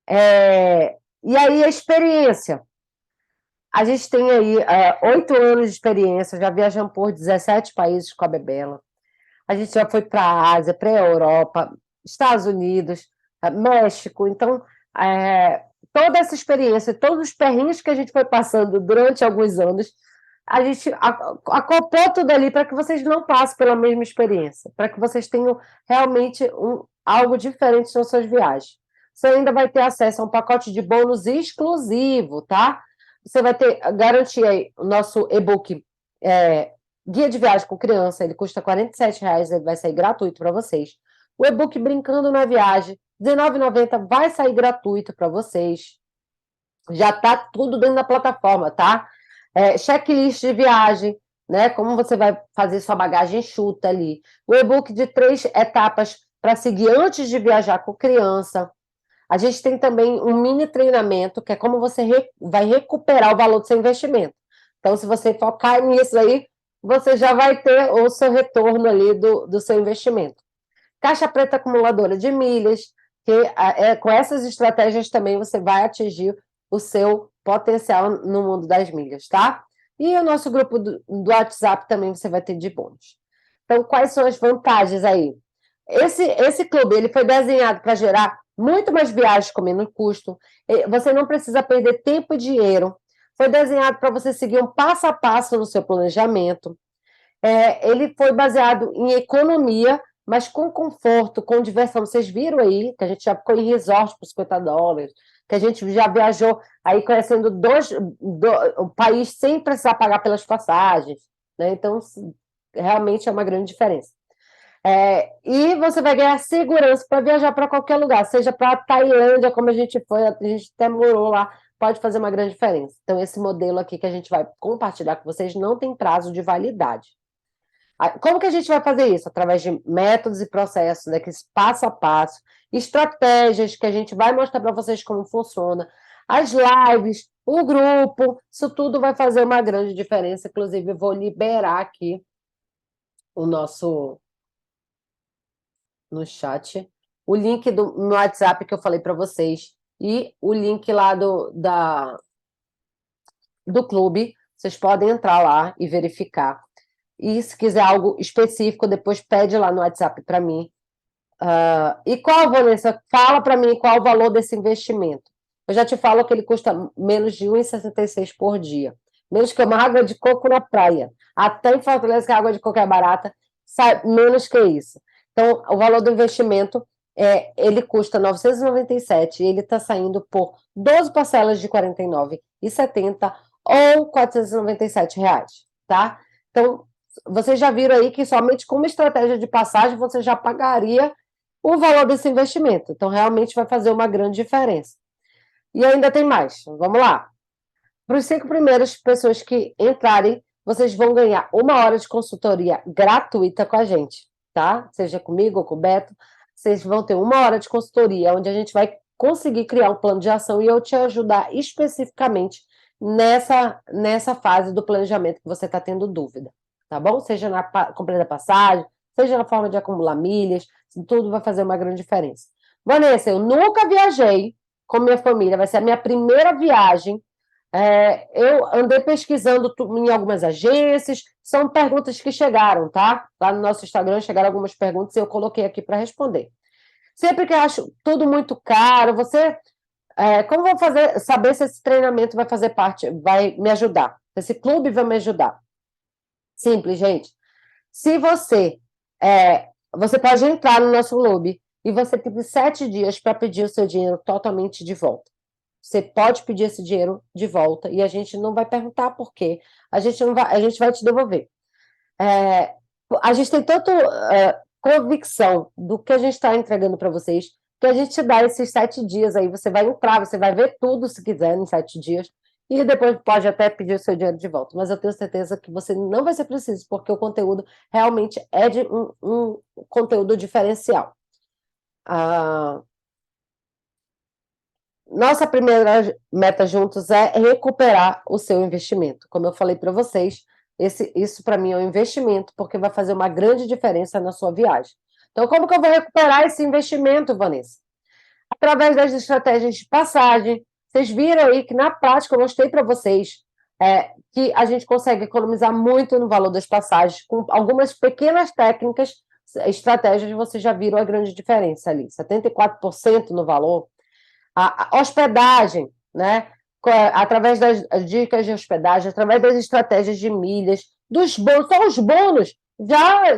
E aí, a experiência. A gente tem aí 8 anos de experiência, já viajamos por 17 países com a Bebela. A gente já foi para a Ásia, para a Europa, Estados Unidos, México. Então, toda essa experiência, todos os perrengues que a gente foi passando durante alguns anos, a gente acoplou tudo ali para que vocês não passem pela mesma experiência, para que vocês tenham realmente algo diferente nas suas viagens. Você ainda vai ter acesso a um pacote de bônus exclusivo, tá? Você vai garantir aí o nosso e-book Guia de Viagem com Criança, ele custa R$47, ele vai sair gratuito para vocês. O e-book Brincando na Viagem, R$19,90, vai sair gratuito para vocês. Já está tudo dentro da plataforma, tá? Checklist de viagem, né? Como você vai fazer sua bagagem enxuta ali. O e-book de 3 etapas para seguir antes de viajar com criança. A gente tem também um mini treinamento, que é como você vai recuperar o valor do seu investimento. Então, se você focar nisso aí, você já vai ter o seu retorno ali do seu investimento. Caixa preta acumuladora de milhas, que com essas estratégias também você vai atingir o seu potencial no mundo das milhas, tá? E o nosso grupo do WhatsApp também você vai ter de bônus. Então, quais são as vantagens aí? Esse clube ele foi desenhado para gerar muito mais viagens com menos custo. Você não precisa perder tempo e dinheiro. Foi desenhado para você seguir um passo a passo no seu planejamento. Ele foi baseado em economia, mas com conforto, com diversão. Vocês viram aí que a gente já ficou em resort por US$ 50, que a gente já viajou aí conhecendo o país sem precisar pagar pelas passagens, né? Então, realmente é uma grande diferença. E você vai ganhar segurança para viajar para qualquer lugar, seja para a Tailândia, como a gente foi, a gente até morou lá, pode fazer uma grande diferença. Então, esse modelo aqui que a gente vai compartilhar com vocês não tem prazo de validade. Como que a gente vai fazer isso? Através de métodos e processos, né, que passo a passo, estratégias que a gente vai mostrar para vocês como funciona, as lives, o grupo, isso tudo vai fazer uma grande diferença. Inclusive, eu vou liberar aqui o nosso no chat o link no WhatsApp que eu falei para vocês e o link lá do clube. Vocês podem entrar lá e verificar. E se quiser algo específico, depois pede lá no WhatsApp para mim. E qual, Vanessa? Fala para mim qual o valor desse investimento. Eu já te falo que ele custa menos de R$ 1,66 por dia. Menos que uma água de coco na praia. Até em Fortaleza, que a água de coco é barata, sai menos que isso. Então, o valor do investimento, ele custa R$ 997 e ele está saindo por 12 parcelas de R$ 49,70 ou R$ 497, tá? Então, vocês já viram aí que somente com uma estratégia de passagem você já pagaria o valor desse investimento. Então, realmente vai fazer uma grande diferença. E ainda tem mais. Vamos lá. Para os 5 primeiras pessoas que entrarem, vocês vão ganhar 1 hora de consultoria gratuita com a gente, tá? Seja comigo ou com o Beto. Vocês vão ter 1 hora de consultoria, onde a gente vai conseguir criar um plano de ação e eu te ajudar especificamente nessa fase do planejamento que você está tendo dúvida, tá bom? Seja na compra da passagem, seja na forma de acumular milhas, tudo vai fazer uma grande diferença. Vanessa, eu nunca viajei com minha família, vai ser a minha primeira viagem. Eu andei pesquisando em algumas agências, são perguntas que chegaram, tá? Lá no nosso Instagram chegaram algumas perguntas e eu coloquei aqui para responder. Sempre que eu acho tudo muito caro, como vou saber se esse treinamento vai fazer parte, vai me ajudar? Esse clube vai me ajudar? Simples, gente. Se você pode entrar no nosso clube e você tem 7 dias para pedir o seu dinheiro totalmente de volta. Você pode pedir esse dinheiro de volta e a gente não vai perguntar por quê. A gente vai te devolver. A gente tem tanto convicção do que a gente está entregando para vocês que a gente dá esses 7 dias aí. Você vai entrar, você vai ver tudo se quiser em 7 dias e depois pode até pedir o seu dinheiro de volta. Mas eu tenho certeza que você não vai ser preciso, porque o conteúdo realmente é de um conteúdo diferencial. Nossa primeira meta juntos é recuperar o seu investimento. Como eu falei para vocês, isso para mim é um investimento, porque vai fazer uma grande diferença na sua viagem. Então, como que eu vou recuperar esse investimento, Vanessa? Através das estratégias de passagem. Vocês viram aí que, na prática, eu mostrei para vocês que a gente consegue economizar muito no valor das passagens, com algumas pequenas técnicas, estratégias, vocês já viram a grande diferença ali. 74% no valor. A hospedagem, né? Através das dicas de hospedagem, através das estratégias de milhas, dos bônus, só os bônus,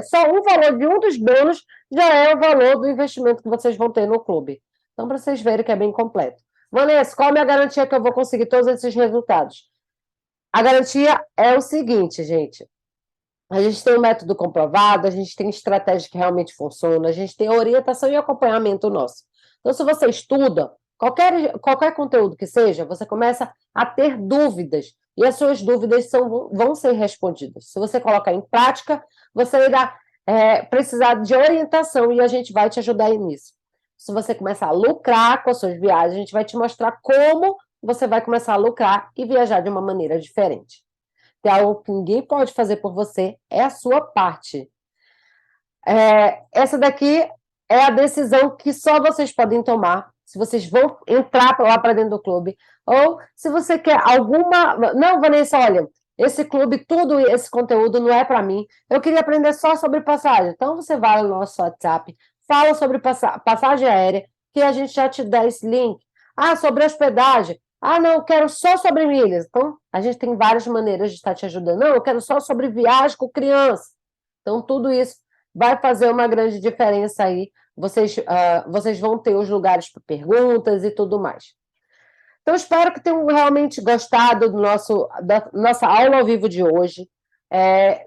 só o valor de um dos bônus já é o valor do investimento que vocês vão ter no clube. Então, para vocês verem que é bem completo. Vanessa, qual é a minha garantia que eu vou conseguir todos esses resultados? A garantia é o seguinte, gente. A gente tem um método comprovado, a gente tem estratégia que realmente funciona, a gente tem orientação e acompanhamento nosso. Então, se você estuda, qualquer conteúdo que seja, você começa a ter dúvidas e as suas dúvidas vão ser respondidas. Se você colocar em prática, você irá precisar de orientação e a gente vai te ajudar nisso. Se você começar a lucrar com as suas viagens, a gente vai te mostrar como você vai começar a lucrar e viajar de uma maneira diferente. Tem algo que ninguém pode fazer por você, é a sua parte. Essa daqui é a decisão que só vocês podem tomar, se vocês vão entrar lá para dentro do clube, ou se você quer alguma... Não, Vanessa, olha, esse clube, tudo esse conteúdo não é para mim, eu queria aprender só sobre passagem. Então, você vai no nosso WhatsApp, fala sobre passagem aérea, que a gente já te dá esse link. Ah, sobre hospedagem. Ah, não, eu quero só sobre milhas. Então, a gente tem várias maneiras de estar te ajudando. Não, eu quero só sobre viagem com criança. Então, tudo isso vai fazer uma grande diferença aí. Vocês vão ter os lugares para perguntas e tudo mais. Então, espero que tenham realmente gostado da nossa aula ao vivo de hoje.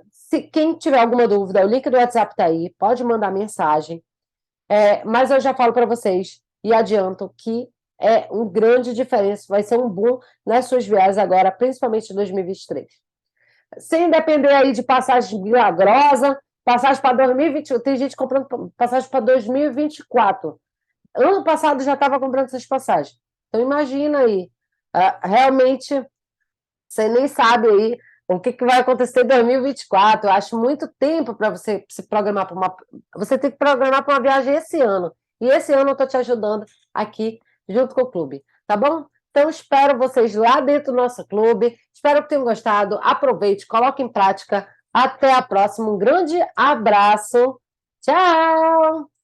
Se quem tiver alguma dúvida, o link do WhatsApp está aí, pode mandar mensagem. Mas eu já falo para vocês e adianto que é um grande diferença, vai ser um boom nas suas viagens agora, principalmente em 2023. Sem depender aí de passagem milagrosa, passagem para 2021, tem gente comprando passagem para 2024. Ano passado já estava comprando essas passagens. Então, imagina aí, realmente, você nem sabe aí o que vai acontecer em 2024. Eu acho muito tempo para você se programar para uma... Você tem que programar para uma viagem esse ano. E esse ano eu estou te ajudando aqui, junto com o clube, tá bom? Então, espero vocês lá dentro do nosso clube. Espero que tenham gostado. Aproveite, coloque em prática. Até a próxima. Um grande abraço. Tchau!